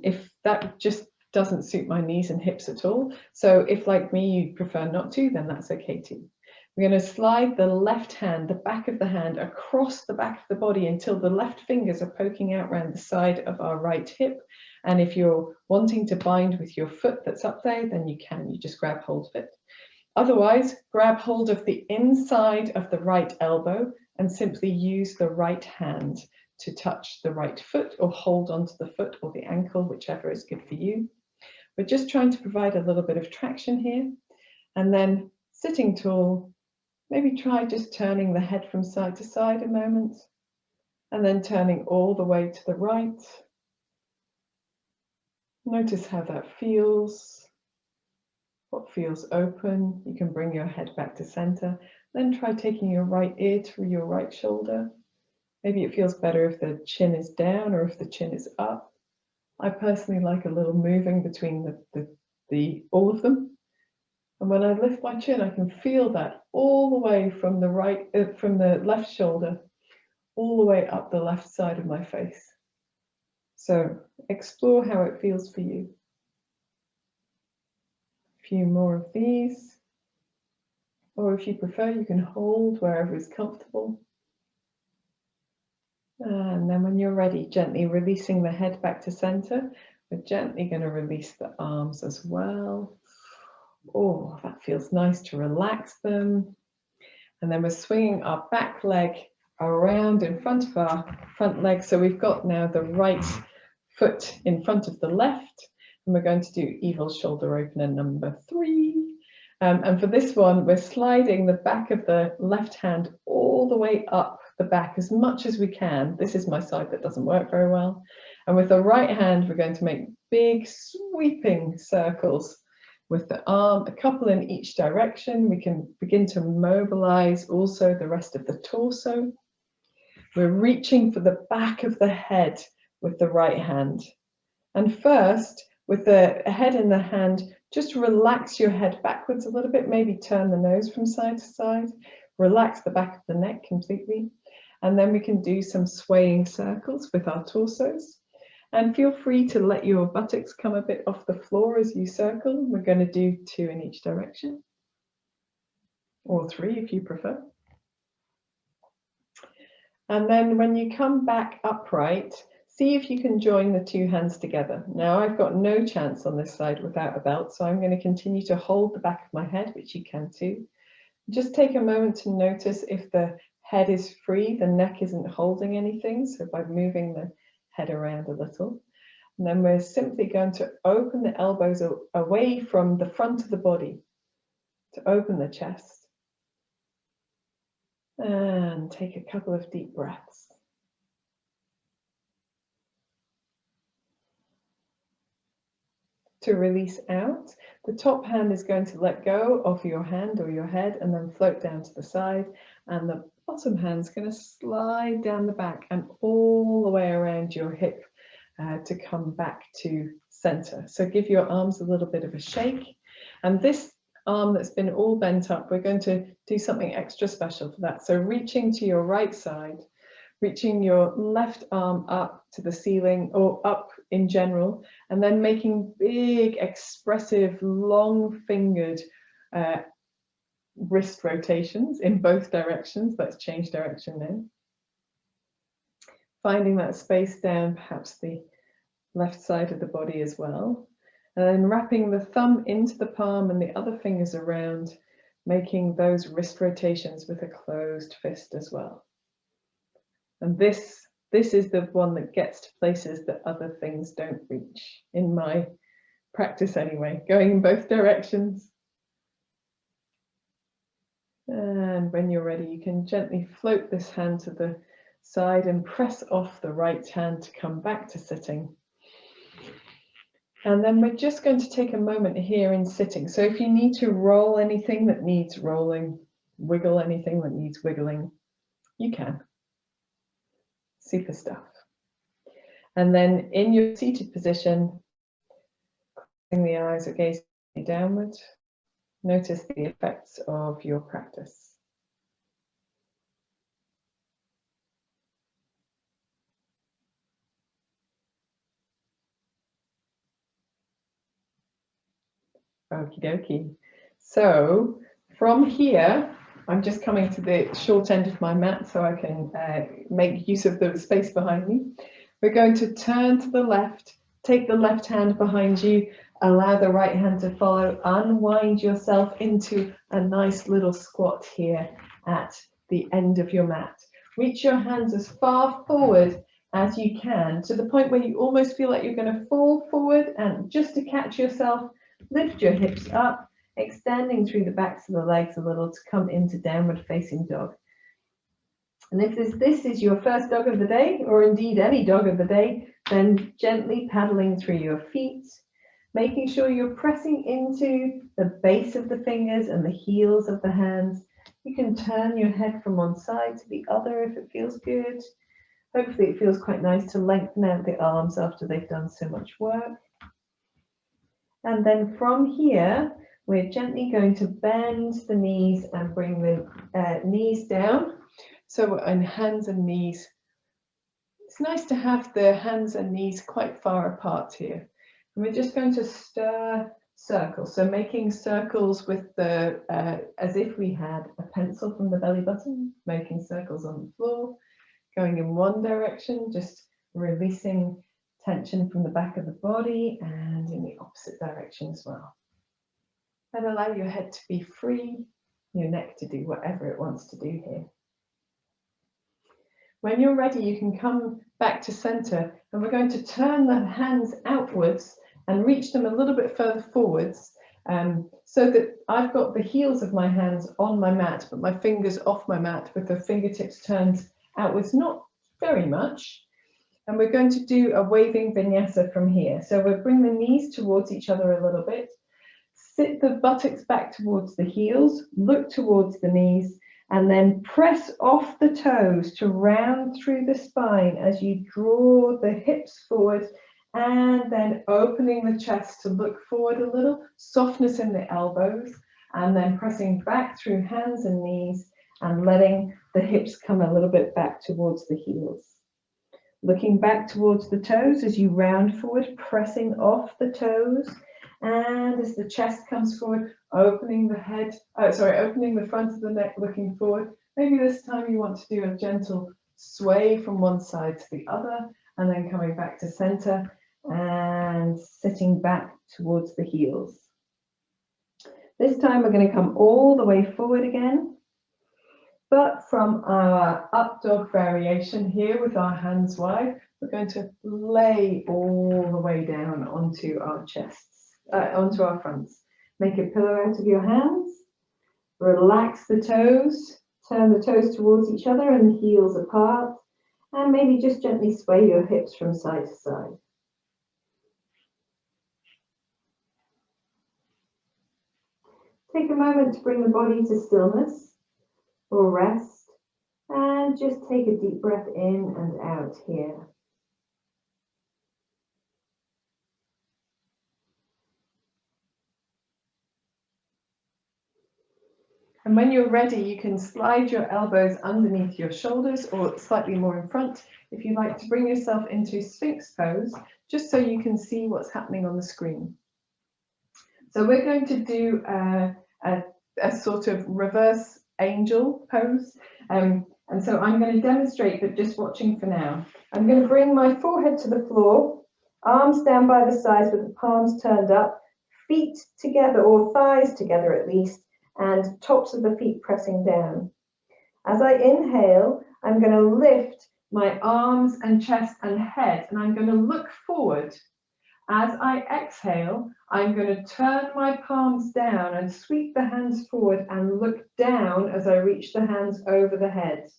If that just doesn't suit my knees and hips at all, so if like me you prefer not to, then that's okay too. We're going to slide the left hand, the back of the hand, across the back of the body until the left fingers are poking out around the side of our right hip. And if you're wanting to bind with your foot that's up there, then you can. You just grab hold of it. Otherwise, grab hold of the inside of the right elbow and simply use the right hand to touch the right foot or hold onto the foot or the ankle, whichever is good for you. We're just trying to provide a little bit of traction here. And then sitting tall, maybe try just turning the head from side to side a moment, and then turning all the way to the right. Notice how that feels, what feels open. You can bring your head back to center. Then try taking your right ear to your right shoulder. Maybe it feels better if the chin is down or if the chin is up. I personally like a little moving between all of them. And when I lift my chin, I can feel that all the way from the left shoulder, all the way up the left side of my face. So explore how it feels for you. A few more of these. Or if you prefer, you can hold wherever is comfortable. And then when you're ready, gently releasing the head back to center. We're gently going to release the arms as well. Oh, that feels nice to relax them. And then we're swinging our back leg around in front of our front leg. So we've got now the right foot in front of the left. And we're going to do evil shoulder opener number 3. And for this one, we're sliding the back of the left hand all the way up the back as much as we can. This is my side that doesn't work very well. And with the right hand, we're going to make big sweeping circles with the arm, a couple in each direction. We can begin to mobilize also the rest of the torso. We're reaching for the back of the head with the right hand. And first, with the head in the hand, just relax your head backwards a little bit, maybe turn the nose from side to side, relax the back of the neck completely. And then we can do some swaying circles with our torsos. And feel free to let your buttocks come a bit off the floor as you circle. We're going to do 2 in each direction, or 3 if you prefer. And then when you come back upright, see if you can join the 2 hands together. Now I've got no chance on this side without a belt, so I'm going to continue to hold the back of my head, which you can too. Just take a moment to notice if the head is free, the neck isn't holding anything, so by moving the head around a little. And then we're simply going to open the elbows away from the front of the body to open the chest. And take a couple of deep breaths. To release out, the top hand is going to let go of your hand or your head and then float down to the side, and the bottom hand is going to slide down the back and all the way around your hip to come back to center. So give your arms a little bit of a shake, and this arm that's been all bent up, we're going to do something extra special for that. So reaching to your right side, reaching your left arm up to the ceiling or up in general, and then making big, expressive, long-fingered wrist rotations in both directions. Let's change direction now. Finding that space down, perhaps the left side of the body as well. And then wrapping the thumb into the palm and the other fingers around, making those wrist rotations with a closed fist as well. And this is the one that gets to places that other things don't reach, in my practice anyway, going in both directions. And when you're ready, you can gently float this hand to the side and press off the right hand to come back to sitting. And then we're just going to take a moment here in sitting. So if you need to roll anything that needs rolling, wiggle anything that needs wiggling, you can. Super stuff. And then in your seated position, closing the eyes or gazing downward, notice the effects of your practice. Okie dokie. So from here, I'm just coming to the short end of my mat so I can make use of the space behind me. We're going to turn to the left, take the left hand behind you, allow the right hand to follow, unwind yourself into a nice little squat here at the end of your mat. Reach your hands as far forward as you can, to the point where you almost feel like you're going to fall forward, and just to catch yourself, lift your hips up, extending through the backs of the legs a little to come into downward facing dog. And if this is your first dog of the day, or indeed any dog of the day, then gently paddling through your feet, making sure you're pressing into the base of the fingers and the heels of the hands. You can turn your head from one side to the other if it feels good. Hopefully it feels quite nice to lengthen out the arms after they've done so much work. And then from here, we're gently going to bend the knees and bring the knees down. So on hands and knees, it's nice to have the hands and knees quite far apart here. And we're just going to stir circles. So making circles with the, as if we had a pencil from the belly button, making circles on the floor, going in one direction, just releasing tension from the back of the body, and in the opposite direction as well. And allow your head to be free, your neck to do whatever it wants to do here. When you're ready, you can come back to center, and we're going to turn the hands outwards and reach them a little bit further forwards, so that I've got the heels of my hands on my mat, but my fingers off my mat with the fingertips turned outwards, not very much. And we're going to do a waving vinyasa from here. So we'll bring the knees towards each other a little bit, sit the buttocks back towards the heels, look towards the knees, and then press off the toes to round through the spine as you draw the hips forward, and then opening the chest to look forward a little, softness in the elbows, and then pressing back through hands and knees and letting the hips come a little bit back towards the heels. Looking back towards the toes as you round forward, pressing off the toes, and as the chest comes forward, opening the head, opening the front of the neck, looking forward. Maybe this time you want to do a gentle sway from one side to the other, and then coming back to center and sitting back towards the heels. This time we're going to come all the way forward again, but from our up dog variation here with our hands wide, we're going to lay all the way down onto our chests, onto our fronts. Make a pillow out of your hands, relax the toes, turn the toes towards each other and the heels apart, and maybe just gently sway your hips from side to side. Take a moment to bring the body to stillness or rest, and just take a deep breath in and out here. And when you're ready, you can slide your elbows underneath your shoulders or slightly more in front if you like to bring yourself into Sphinx pose, just so you can see what's happening on the screen. So we're going to do a sort of reverse angel pose. And so I'm going to demonstrate, but just watching for now. I'm going to bring my forehead to the floor, arms down by the sides with the palms turned up, feet together, or thighs together at least, and tops of the feet pressing down. As I inhale, I'm going to lift my arms and chest and head, and I'm going to look forward. As I exhale, I'm going to turn my palms down and sweep the hands forward and look down as I reach the hands over the head.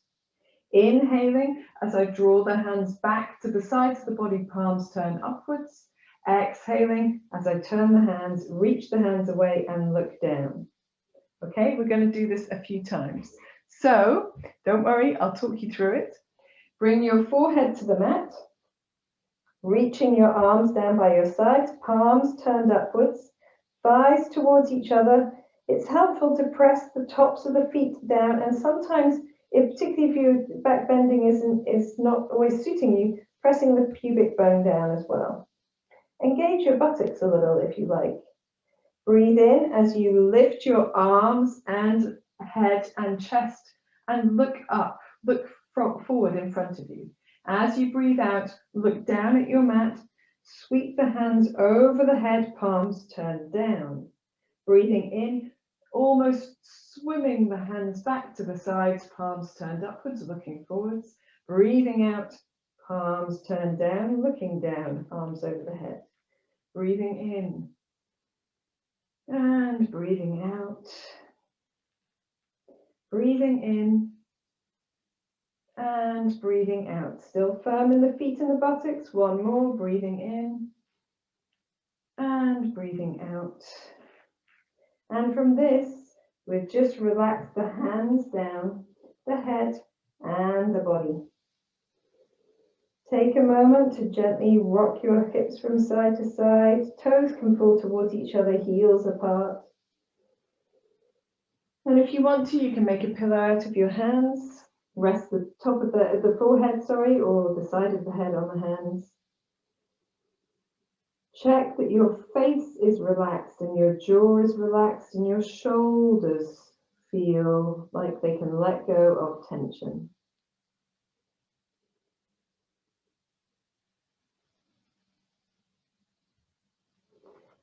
Inhaling as I draw the hands back to the sides of the body, palms turn upwards. Exhaling as I turn the hands, reach the hands away and look down. Okay, we're going to do this a few times. So don't worry, I'll talk you through it. Bring your forehead to the mat. Reaching your arms down by your sides, palms turned upwards, thighs towards each other. It's helpful to press the tops of the feet down, and sometimes, particularly if your back bending is not always suiting you, pressing the pubic bone down as well. Engage your buttocks a little if you like. Breathe in as you lift your arms and head and chest and look up, look forward in front of you. As you breathe out, look down at your mat, sweep the hands over the head, palms turned down. Breathing in, almost swimming the hands back to the sides, palms turned upwards, looking forwards. Breathing out, palms turned down, looking down, arms over the head. Breathing in and breathing out. Breathing in and breathing out. Still firm in the feet and the buttocks. One more, breathing in and breathing out. And from this, we've just relaxed the hands down, the head and the body. Take a moment to gently rock your hips from side to side. Toes can fall towards each other, heels apart. And if you want to, you can make a pillow out of your hands. Rest the top of the forehead, or the side of the head on the hands. Check that your face is relaxed and your jaw is relaxed and your shoulders feel like they can let go of tension.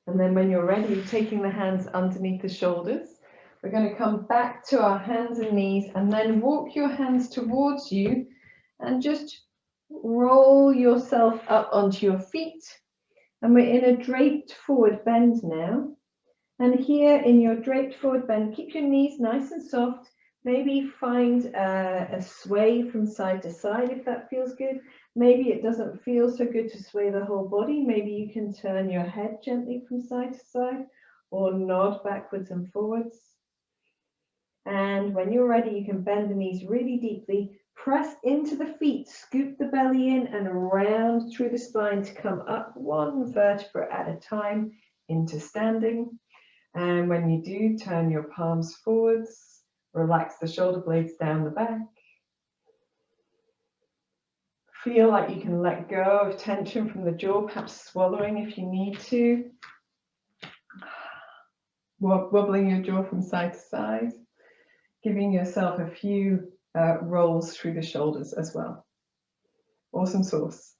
And then when you're ready, taking the hands underneath the shoulders, we're going to come back to our hands and knees and then walk your hands towards you and just roll yourself up onto your feet. And we're in a draped forward bend now. And here in your draped forward bend, keep your knees nice and soft. Maybe find a sway from side to side if that feels good. Maybe it doesn't feel so good to sway the whole body. Maybe you can turn your head gently from side to side or nod backwards and forwards. And when you're ready, you can bend the knees really deeply. Press into the feet, scoop the belly in and round through the spine to come up one vertebra at a time into standing. And when you do, turn your palms forwards, relax the shoulder blades down the back. Feel like you can let go of tension from the jaw, perhaps swallowing if you need to. Wobbling your jaw from side to side, giving yourself a few rolls through the shoulders as well. Awesome sauce.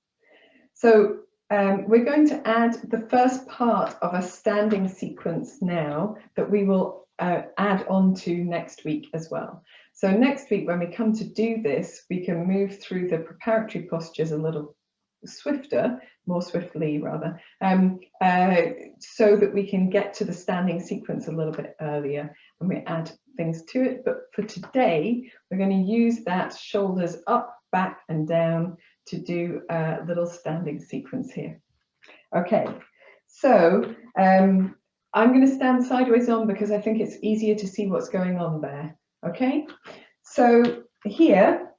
So we're going to add the first part of a standing sequence now that we will add on to next week as well. So next week, when we come to do this, we can move through the preparatory postures a little swifter, more swiftly rather, so that we can get to the standing sequence a little bit earlier and we add things to it. But for today, we're going to use that shoulders up, back and down to do a little standing sequence here. Okay, so I'm going to stand sideways on because I think it's easier to see what's going on there. Okay, so here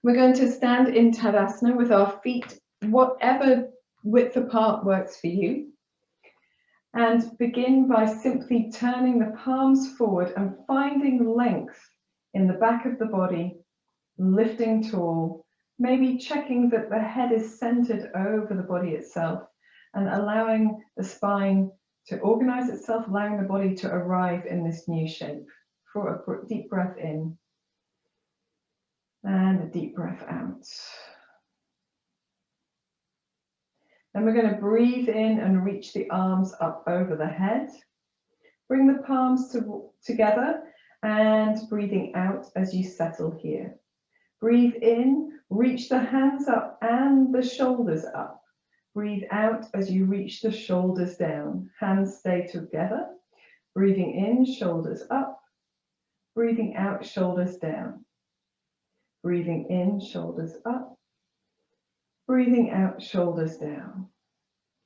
we're going to stand in Tadasana with our feet whatever width apart works for you, and begin by simply turning the palms forward and finding length in the back of the body, lifting tall, maybe checking that the head is centered over the body itself and allowing the spine to organize itself, allowing the body to arrive in this new shape. For a deep breath in and a deep breath out. Then we're going to breathe in and reach the arms up over the head. Bring the palms together and breathing out as you settle here. Breathe in, reach the hands up and the shoulders up. Breathe out as you reach the shoulders down. Hands stay together. Breathing in, shoulders up. Breathing out, shoulders down. Breathing in, shoulders up. Breathing out, shoulders down.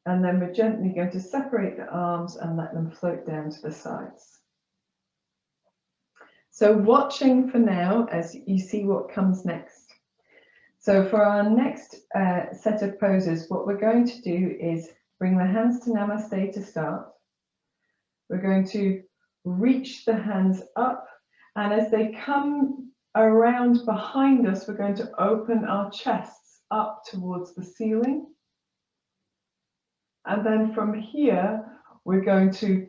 And then we're gently going to separate the arms and let them float down to the sides. So watching for now as you see what comes next. So for our next set of poses, what we're going to do is bring the hands to Namaste to start. We're going to reach the hands up, and as they come around behind us, we're going to open our chests up towards the ceiling. And then from here, we're going to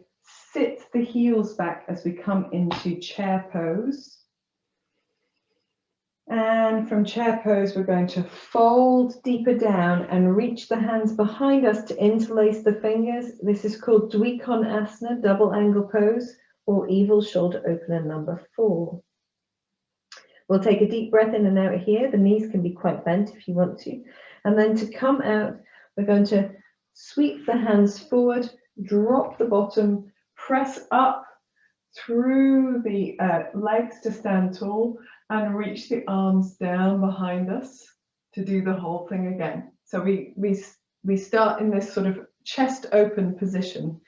sit the heels back as we come into chair pose. And from chair pose, we're going to fold deeper down and reach the hands behind us to interlace the fingers. This is called Asana, double angle pose, or evil shoulder opener number 4. We'll take a deep breath in and out here. The knees can be quite bent if you want to. And then to come out, we're going to sweep the hands forward, drop the bottom, press up through the legs to stand tall, and reach the arms down behind us to do the whole thing again. So we start in this sort of chest open position.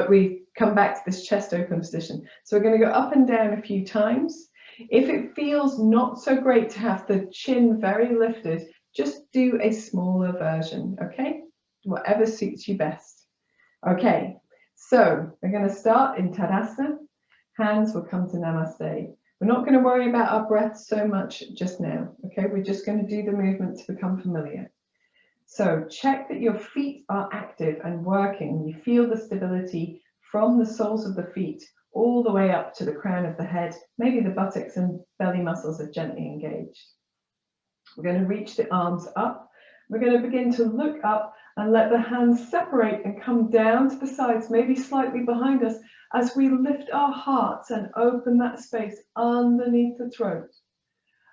We come back to this chest open position. So we're going to go up and down a few times. If it feels not so great to have the chin very lifted, just do a smaller version, okay? Whatever suits you best. Okay, so we're going to start in Tadasana. Hands will come to Namaste. We're not going to worry about our breath so much just now, okay? We're just going to do the movement to become familiar. So check that your feet are active and working. You feel the stability from the soles of the feet all the way up to the crown of the head. Maybe the buttocks and belly muscles are gently engaged. We're going to reach the arms up. We're going to begin to look up And let the hands separate and come down to the sides, maybe slightly behind us, as we lift our hearts and open that space underneath the throat.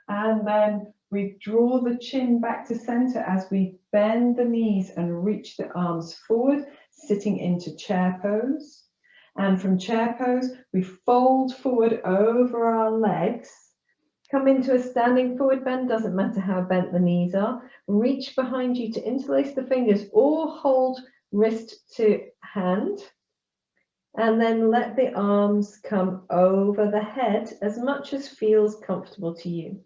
And then we draw the chin back to center as we bend the knees and reach the arms forward, sitting into chair pose. And from chair pose, we fold forward over our legs, come into a standing forward bend, doesn't matter how bent the knees are. Reach behind you to interlace the fingers or hold wrist to hand. And then let the arms come over the head as much as feels comfortable to you.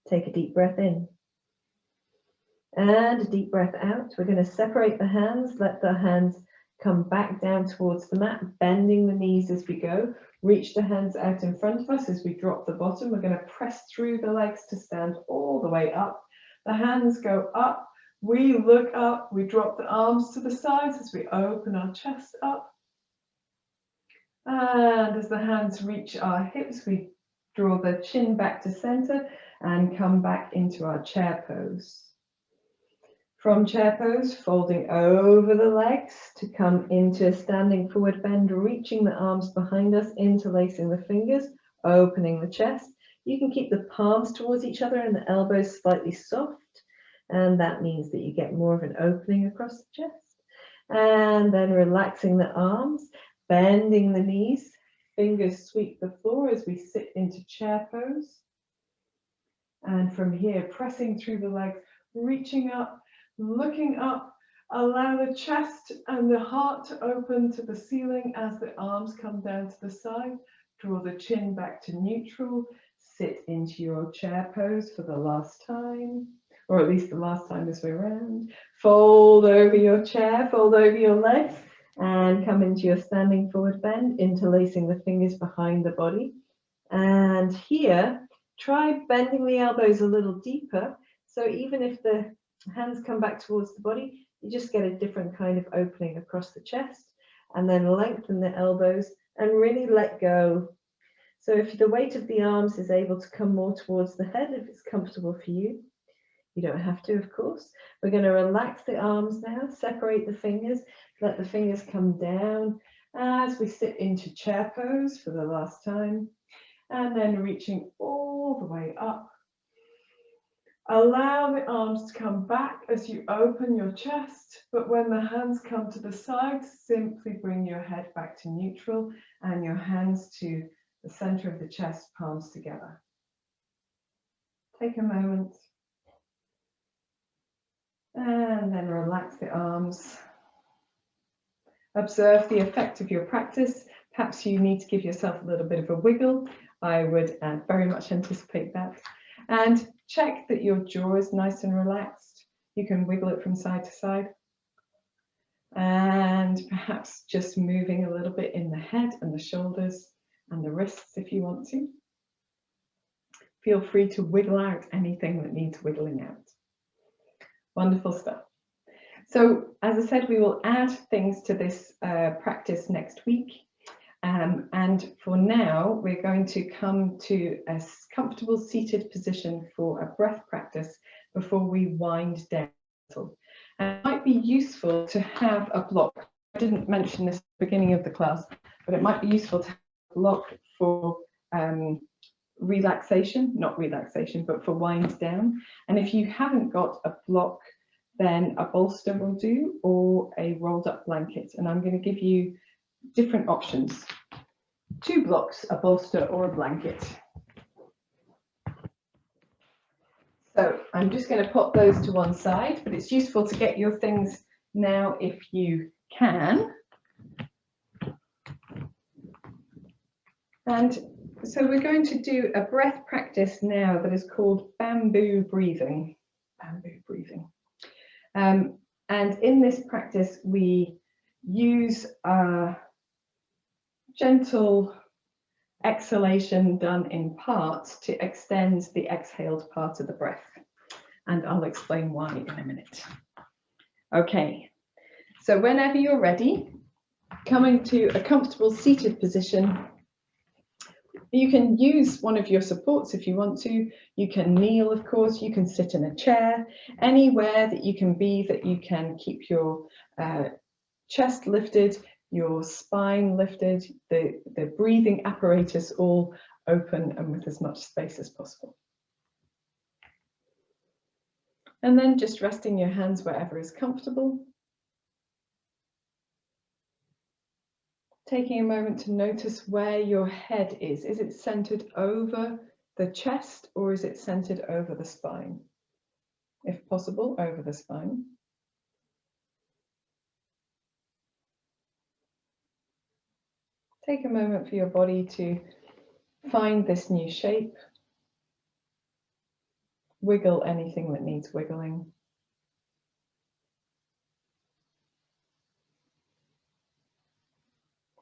Take a deep breath in. And a deep breath out. We're going to separate the hands, let the hands come back down towards the mat, bending the knees as we go. Reach the hands out in front of us as we drop the bottom. We're going to press through the legs to stand all the way up. The hands go up. We look up. We drop the arms to the sides as we open our chest up. And as the hands reach our hips, we draw the chin back to center and come back into our chair pose. From chair pose, folding over the legs to come into a standing forward bend, reaching the arms behind us, interlacing the fingers, opening the chest. You can keep the palms towards each other and the elbows slightly soft, and that means that you get more of an opening across the chest. And then relaxing the arms, bending the knees, fingers sweep the floor as we sit into chair pose. And from here, pressing through the legs, reaching up, looking up, allow the chest and the heart to open to the ceiling as the arms come down to the side. Draw the chin back to neutral. Sit into your chair pose for the last time, or at least the last time this way around. Fold over your chair, fold over your legs, and come into your standing forward bend, interlacing the fingers behind the body. And here, try bending the elbows a little deeper. So even if the hands come back towards the body, you just get a different kind of opening across the chest, and then lengthen the elbows and really let go. So if the weight of the arms is able to come more towards the head, if it's comfortable for you, you don't have to, of course. We're going to relax the arms now, separate the fingers, let the fingers come down as we sit into chair pose for the last time, and then reaching all the way up. Allow the arms to come back as you open your chest, but when the hands come to the sides, simply bring your head back to neutral and your hands to the center of the chest, palms together. Take a moment and then relax the arms. Observe the effect of your practice. Perhaps you need to give yourself a little bit of a wiggle. I would very much anticipate that. And check that your jaw is nice and relaxed. You can wiggle it from side to side. And perhaps just moving a little bit in the head and the shoulders and the wrists if you want to. Feel free to wiggle out anything that needs wiggling out. Wonderful stuff. So, as I said, we will add things to this practice next week. And for now, we're going to come to a comfortable seated position for a breath practice before we wind down. And it might be useful to have a block. I didn't mention this at the beginning of the class, but it might be useful to have a block for relaxation, not relaxation, but for wind down. And if you haven't got a block, then a bolster will do, or a rolled up blanket. And I'm going to give you different options. 2 blocks, a bolster or a blanket. So I'm just going to put those to one side, but it's useful to get your things now if you can. And so we're going to do a breath practice now that is called bamboo breathing. Bamboo breathing. And in this practice, we use a gentle exhalation done in parts to extend the exhaled part of the breath. And I'll explain why in a minute. Okay, so whenever you're ready, coming to a comfortable seated position, You can use one of your supports if you want to. You can kneel, of course. You can sit in a chair, anywhere that you can be, that you can keep your chest lifted, your spine lifted, the breathing apparatus all open and with as much space as possible. And then just resting your hands wherever is comfortable. Taking a moment to notice where your head is. Is it centered over the chest or is it centered over the spine? If possible, over the spine. Take a moment for your body to find this new shape. Wiggle anything that needs wiggling.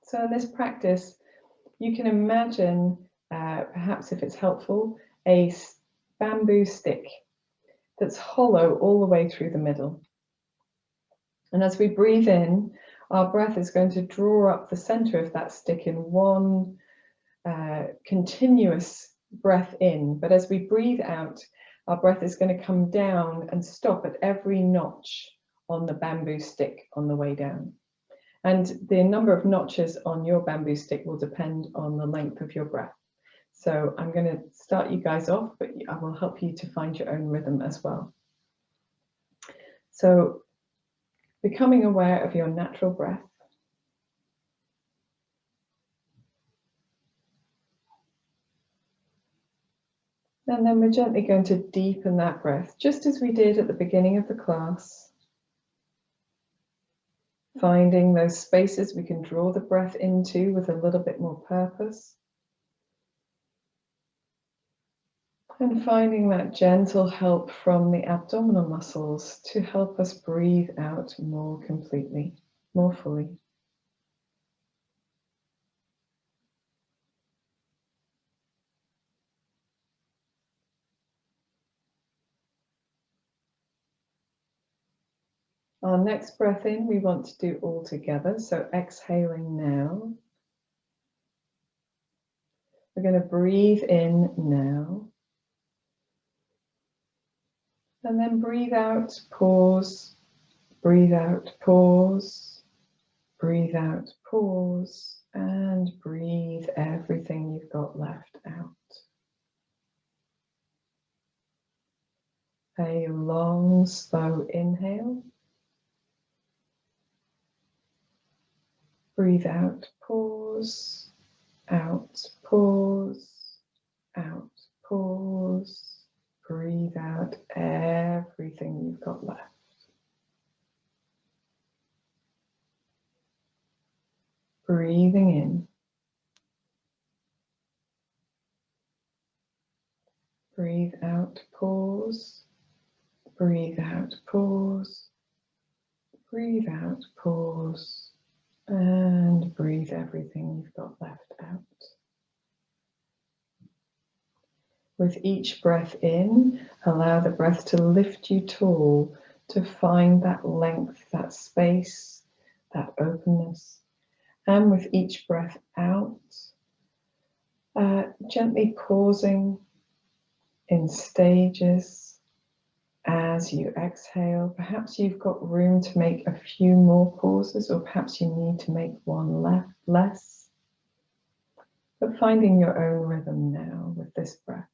So in this practice, you can imagine, perhaps if it's helpful, a bamboo stick that's hollow all the way through the middle. And as we breathe in, our breath is going to draw up the center of that stick in one continuous breath in. But as we breathe out, our breath is going to come down and stop at every notch on the bamboo stick on the way down. And the number of notches on your bamboo stick will depend on the length of your breath. So I'm going to start you guys off, but I will help you to find your own rhythm as well. So becoming aware of your natural breath. And then we're gently going to deepen that breath, just as we did at the beginning of the class. Finding those spaces we can draw the breath into with a little bit more purpose. And finding that gentle help from the abdominal muscles to help us breathe out more completely, more fully. Our next breath in, we want to do all together. So exhaling now. We're going to breathe in now. And then breathe out, pause, breathe out, pause, breathe out, pause, and breathe everything you've got left out. A long, slow inhale. Breathe out, pause, out, pause, out, pause. Breathe out everything you've got left. Breathing in. Breathe out, pause. Breathe out, pause. Breathe out, pause. And breathe everything you've got left out. With each breath in, allow the breath to lift you tall, to find that length, that space, that openness. And with each breath out, gently pausing in stages as you exhale. Perhaps you've got room to make a few more pauses, or perhaps you need to make one less. But finding your own rhythm now with this breath.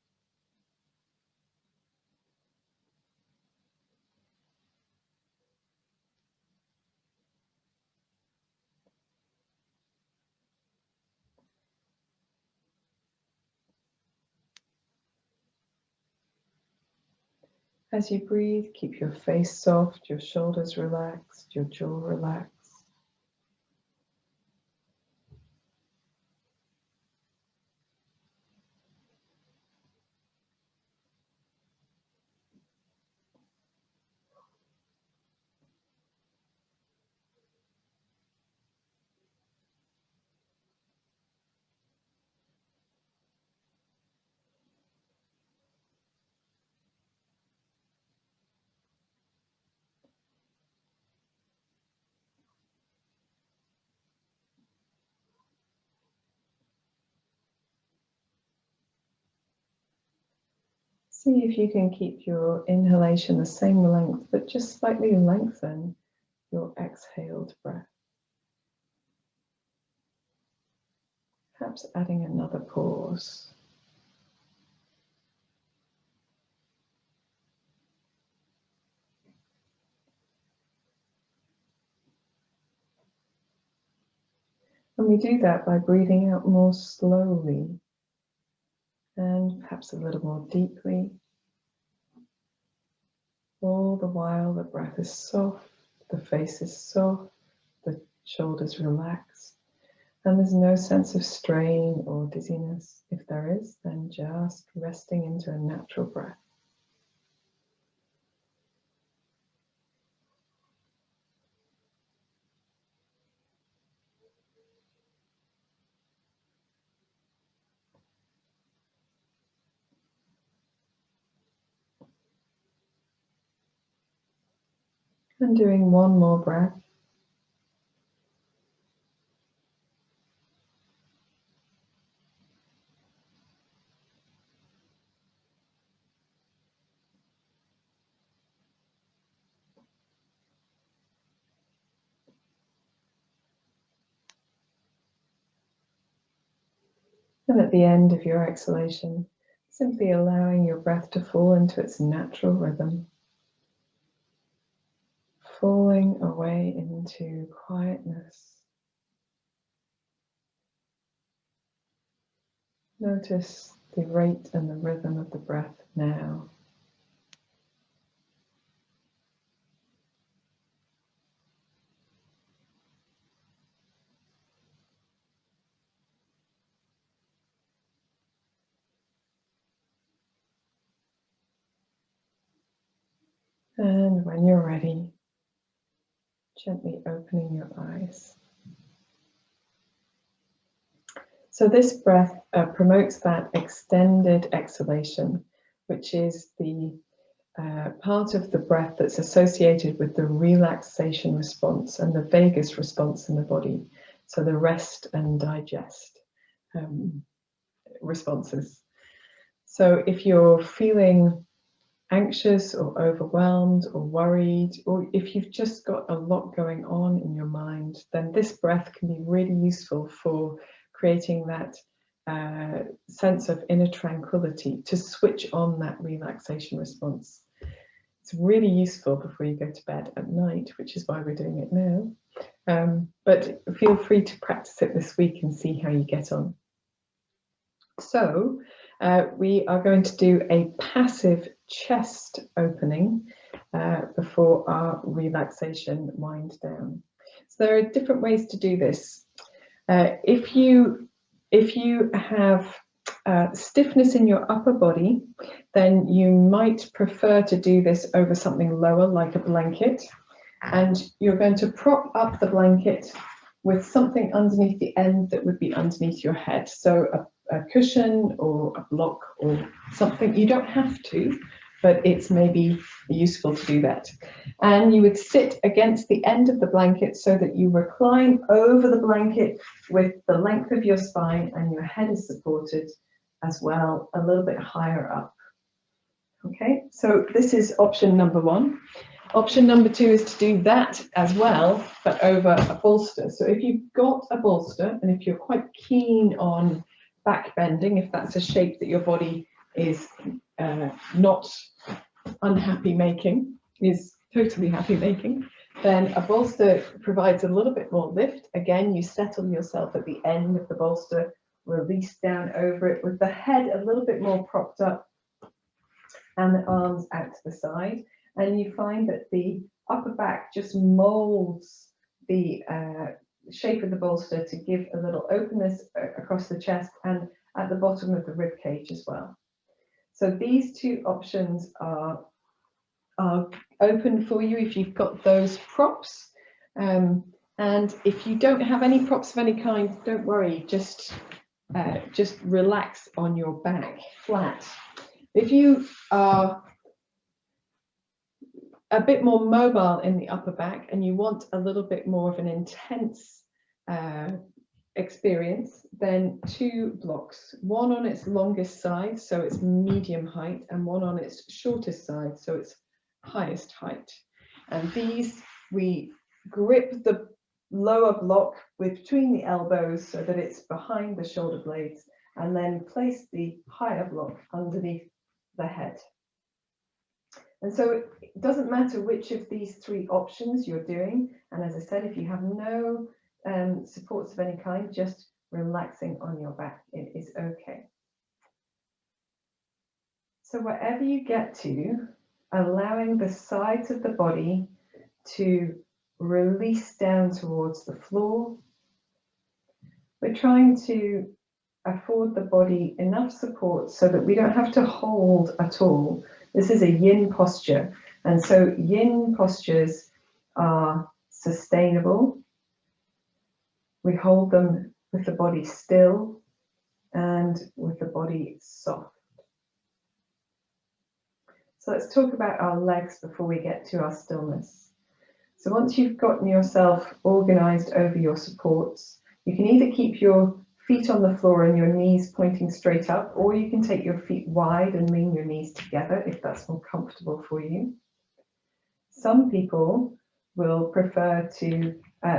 As you breathe, keep your face soft, your shoulders relaxed, your jaw relaxed. See if you can keep your inhalation the same length, but just slightly lengthen your exhaled breath. Perhaps adding another pause. And we do that by breathing out more slowly and perhaps a little more deeply. All the while the breath is soft, the face is soft, the shoulders relaxed, and there's no sense of strain or dizziness. If there is, then just resting into a natural breath. And doing one more breath. And at the end of your exhalation, simply allowing your breath to fall into its natural rhythm, falling away into quietness. Notice the rate and the rhythm of the breath now. And when you're ready, gently opening your eyes. So this breath promotes that extended exhalation, which is the part of the breath that's associated with the relaxation response and the vagus response in the body. So the rest and digest responses. So if you're feeling anxious or overwhelmed or worried, or if you've just got a lot going on in your mind, then this breath can be really useful for creating that sense of inner tranquility, to switch on that relaxation response. It's really useful before you go to bed at night, which is why we're doing it now. But feel free to practice it this week and see how you get on. So we are going to do a passive chest opening before our relaxation wind down. So there are different ways to do this. If you have stiffness in your upper body, then you might prefer to do this over something lower, like a blanket. And you're going to prop up the blanket with something underneath the end that would be underneath your head. So a cushion or a block or something. You don't have to, but it's maybe useful to do that. And you would sit against the end of the blanket so that you recline over the blanket with the length of your spine, and your head is supported as well, a little bit higher up. Okay, so this is option number one. Option number two is to do that as well, but over a bolster. So if you've got a bolster, and if you're quite keen on back bending, if that's a shape that your body is not unhappy making, is totally happy making, then a bolster provides a little bit more lift. Again, you settle yourself at the end of the bolster, release down over it with the head a little bit more propped up and the arms out to the side. And you find that the upper back just molds the shape of the bolster to give a little openness across the chest and at the bottom of the rib cage as well. So these two options are open for you if you've got those props. And if you don't have any props of any kind, don't worry, just relax on your back flat. If you are a bit more mobile in the upper back and you want a little bit more of an intense experience, then two blocks, one on its longest side, so it's medium height, and one on its shortest side, so it's highest height. And these, we grip the lower block between the elbows so that it's behind the shoulder blades, and then place the higher block underneath the head. And so it doesn't matter which of these three options you're doing. And as I said, if you have no supports of any kind, just relaxing on your back, it is okay. So wherever you get to, allowing the sides of the body to release down towards the floor. We're trying to afford the body enough support so that we don't have to hold at all. This is a yin posture, and so yin postures are sustainable. We hold them with the body still and with the body soft. So let's talk about our legs before we get to our stillness. So once you've gotten yourself organized over your supports, you can either keep your feet on the floor and your knees pointing straight up, or you can take your feet wide and lean your knees together if that's more comfortable for you. Some people will prefer to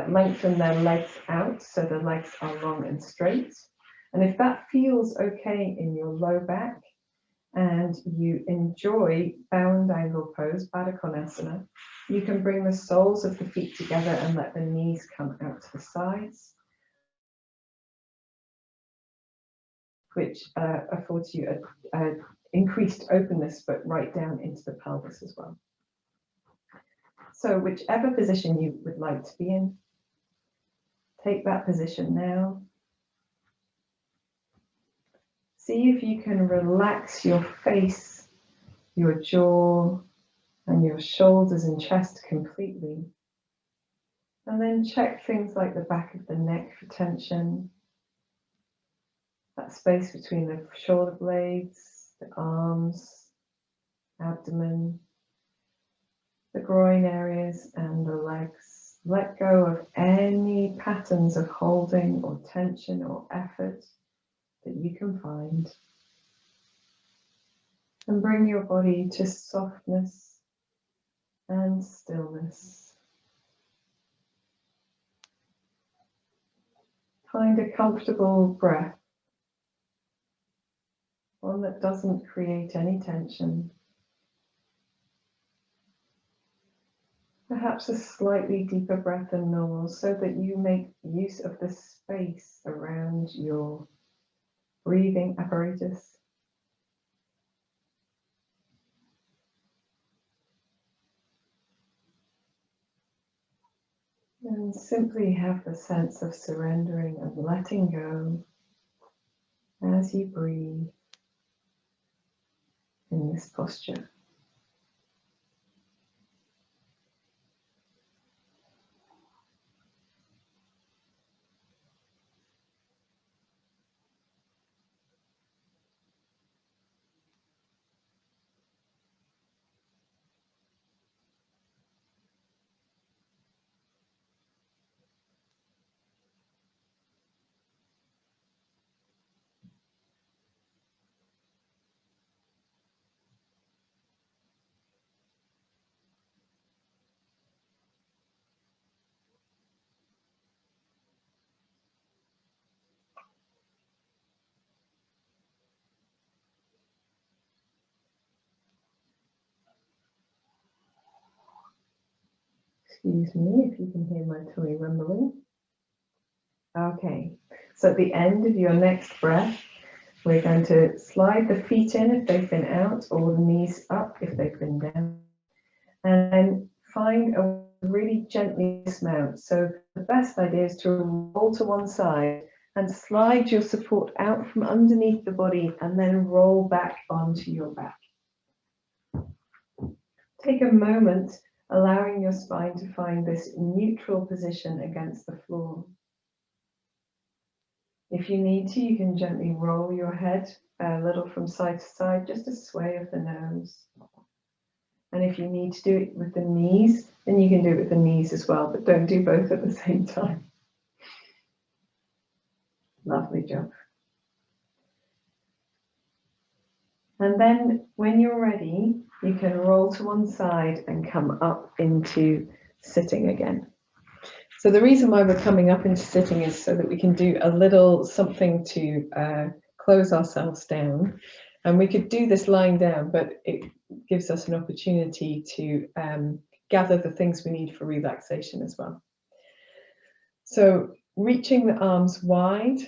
lengthen their legs out so the legs are long and straight. And if that feels okay in your low back and you enjoy bound angle pose, Baddha Konasana, you can bring the soles of the feet together and let the knees come out to the sides, which affords you a increased openness, but right down into the pelvis as well. So whichever position you would like to be in, take that position now. See if you can relax your face, your jaw, and your shoulders and chest completely. And then check things like the back of the neck for tension, that space between the shoulder blades, the arms, abdomen, the groin areas and the legs. Let go of any patterns of holding or tension or effort that you can find. And bring your body to softness and stillness. Find a comfortable breath, one that doesn't create any tension. Perhaps a slightly deeper breath than normal so that you make use of the space around your breathing apparatus. And simply have the sense of surrendering and letting go as you breathe in this posture. Excuse me if you can hear my tummy rumbling. Okay, so at the end of your next breath, we're going to slide the feet in if they've been out, or the knees up if they've been down, and then find a really gently dismount. So the best idea is to roll to one side and slide your support out from underneath the body and then roll back onto your back. Take a moment, allowing your spine to find this neutral position against the floor. If you need to, you can gently roll your head a little from side to side, just a sway of the nose. And if you need to do it with the knees, then you can do it with the knees as well, but don't do both at the same time. Lovely job. And then when you're ready, you can roll to one side and come up into sitting again. So the reason why we're coming up into sitting is so that we can do a little something to close ourselves down. And we could do this lying down, but it gives us an opportunity to gather the things we need for relaxation as well. So reaching the arms wide,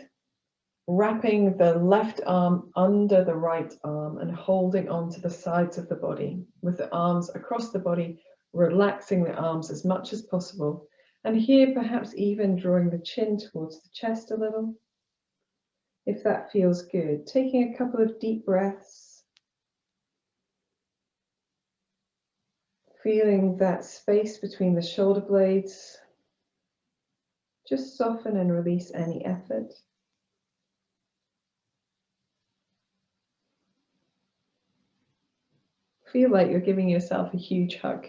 wrapping the left arm under the right arm and holding onto the sides of the body with the arms across the body, relaxing the arms as much as possible. And here perhaps even drawing the chin towards the chest a little, if that feels good. Taking a couple of deep breaths, feeling that space between the shoulder blades. Just soften and release any effort. Feel like you're giving yourself a huge hug.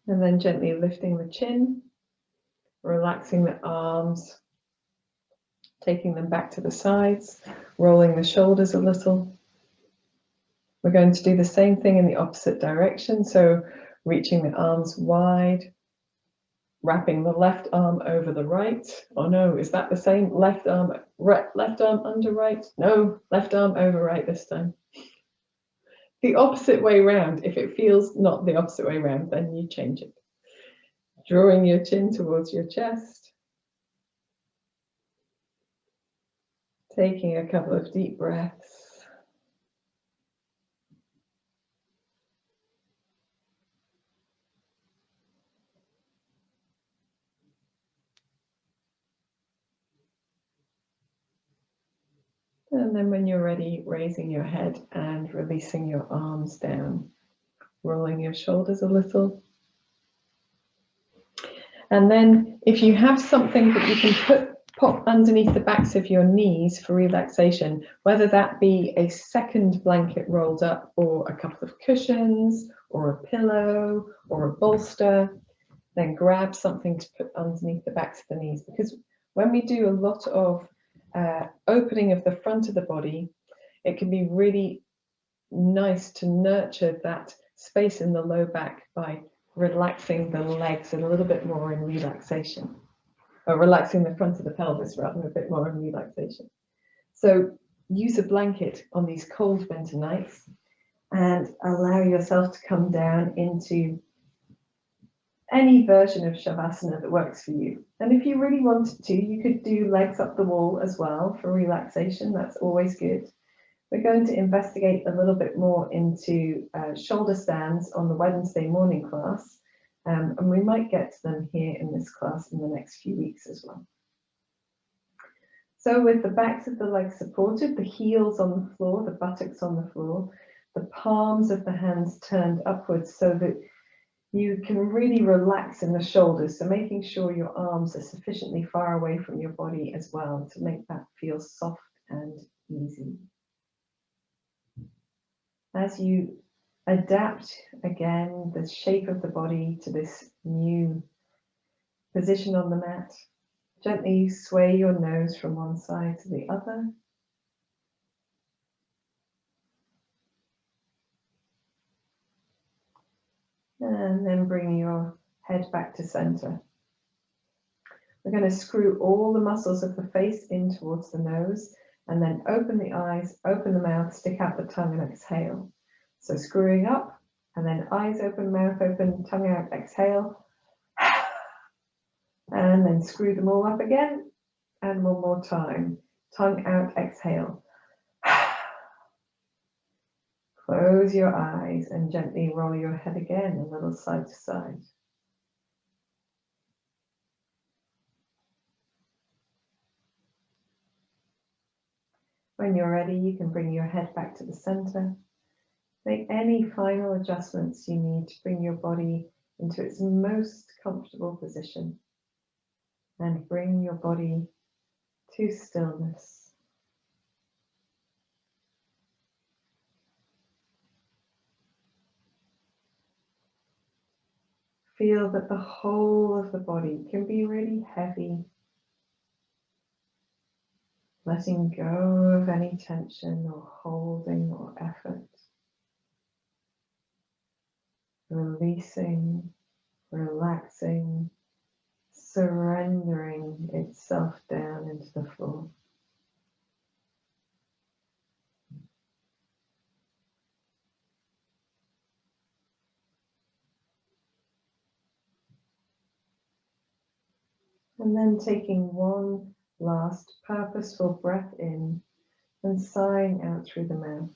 And then gently lifting the chin, relaxing the arms, taking them back to the sides, rolling the shoulders a little. We're going to do the same thing in the opposite direction. So reaching the arms wide, wrapping the left arm over the right. Oh no, is that the same? Left arm under right? No, left arm over right this time. The opposite way round. If it feels not the opposite way round, then you change it. Drawing your chin towards your chest. Taking a couple of deep breaths. And then when you're ready, raising your head and releasing your arms down, rolling your shoulders a little. And then if you have something that you can pop underneath the backs of your knees for relaxation, whether that be a second blanket rolled up or a couple of cushions or a pillow or a bolster, then grab something to put underneath the backs of the knees. Because when we do a lot of opening of the front of the body, it can be really nice to nurture that space in the low back by relaxing the legs a little bit more in relaxation, or relaxing the front of the pelvis rather a bit more in relaxation. So use a blanket on these cold winter nights and allow yourself to come down into any version of Shavasana that works for you. And if you really wanted to, you could do legs up the wall as well for relaxation. That's always good. We're going to investigate a little bit more into shoulder stands on the Wednesday morning class, and we might get to them here in this class in the next few weeks as well. So with the backs of the legs supported, the heels on the floor, the buttocks on the floor, the palms of the hands turned upwards so that you can really relax in the shoulders. So making sure your arms are sufficiently far away from your body as well to make that feel soft and easy. As you adapt again the shape of the body to this new position on the mat, gently sway your nose from one side to the other. And then bring your head back to center. We're going to screw all the muscles of the face in towards the nose, and then open the eyes, open the mouth, stick out the tongue and exhale. So screwing up, and then eyes open, mouth open, tongue out, exhale. And then screw them all up again. And one more time. Tongue out, exhale. Close your eyes and gently roll your head again, a little side to side. When you're ready, you can bring your head back to the center. Make any final adjustments you need to bring your body into its most comfortable position. And bring your body to stillness. feel that the whole of the body can be really heavy, letting go of any tension or holding or effort, releasing, relaxing, surrendering itself down into the floor. And then taking one last purposeful breath in and sighing out through the mouth.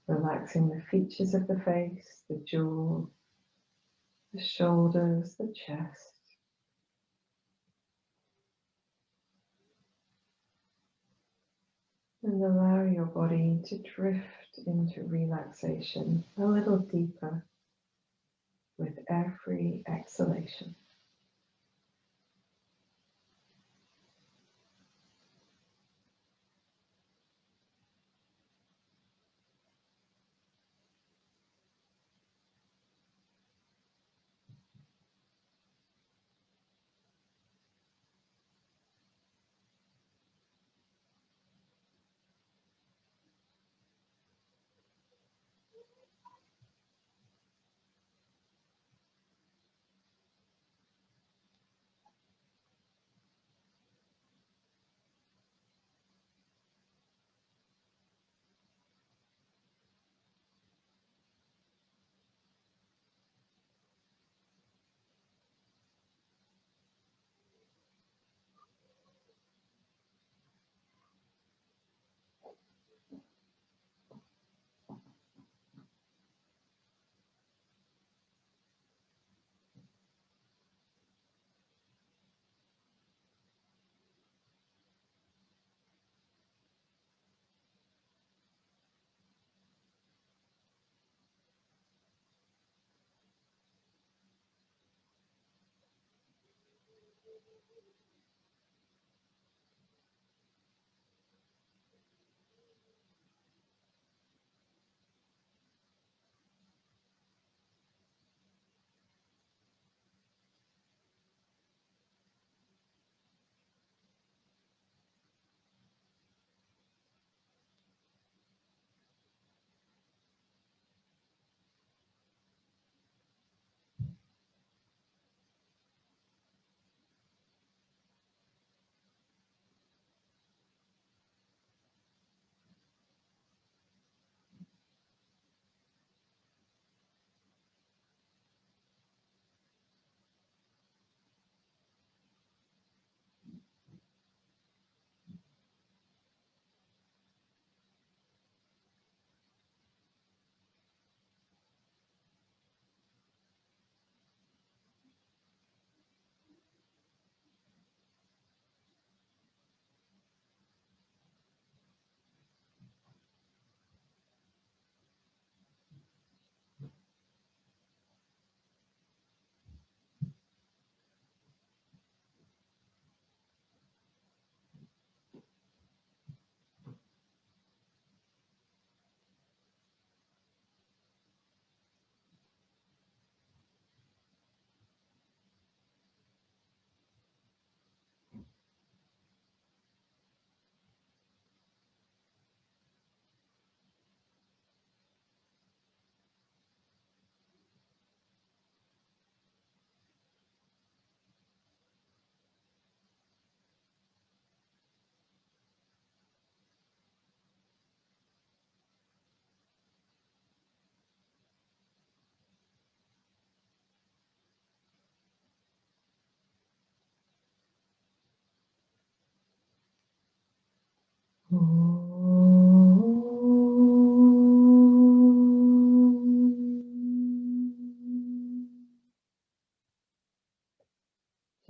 Relaxing the features of the face, the jaw, the shoulders, the chest. And allow your body to drift into relaxation a little deeper with every exhalation.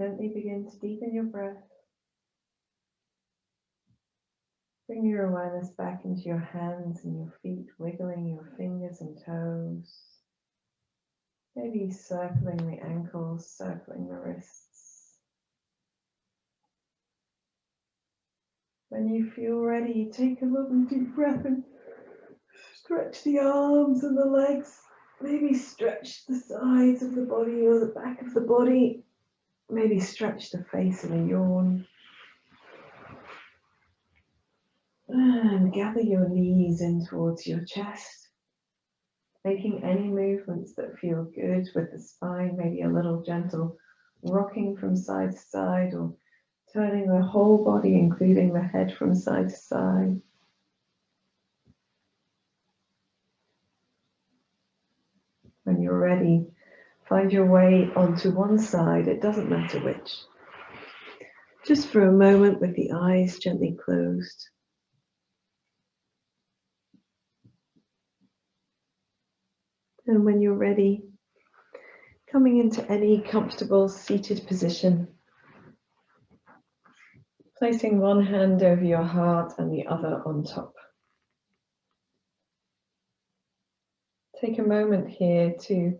Gently begin to deepen your breath. Bring your awareness back into your hands and your feet, wiggling your fingers and toes. Maybe circling the ankles, circling the wrists. When you feel ready, take a lovely deep breath and stretch the arms and the legs. Maybe stretch the sides of the body or the back of the body. Maybe stretch the face in a yawn. And gather your knees in towards your chest. Making any movements that feel good with the spine, maybe a little gentle rocking from side to side or turning the whole body, including the head, from side to side. When you're ready, find your way onto one side, it doesn't matter which. Just for a moment with the eyes gently closed. And when you're ready, coming into any comfortable seated position, placing one hand over your heart and the other on top. Take a moment here to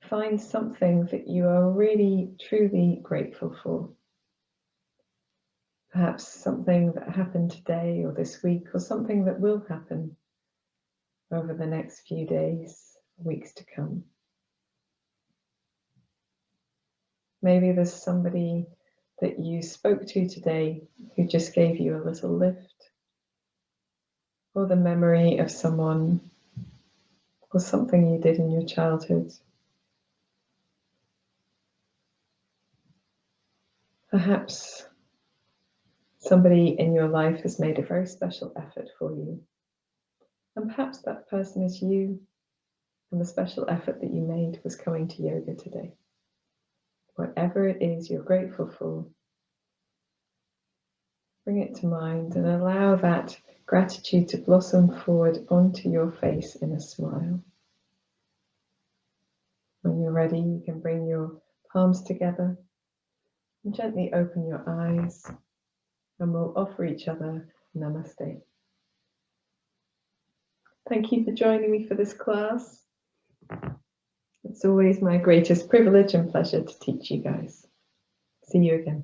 find something that you are really, truly grateful for. Perhaps something that happened today or this week, or something that will happen over the next few days, weeks to come. Maybe there's somebody that you spoke to today who just gave you a little lift, or the memory of someone or something you did in your childhood. Perhaps somebody in your life has made a very special effort for you, and perhaps that person is you, and the special effort that you made was coming to yoga today. Whatever it is you're grateful for, bring it to mind and allow that gratitude to blossom forward onto your face in a smile. When you're ready, you can bring your palms together and gently open your eyes, and we'll offer each other namaste. Thank you for joining me for this class. It's always my greatest privilege and pleasure to teach you guys. See you again.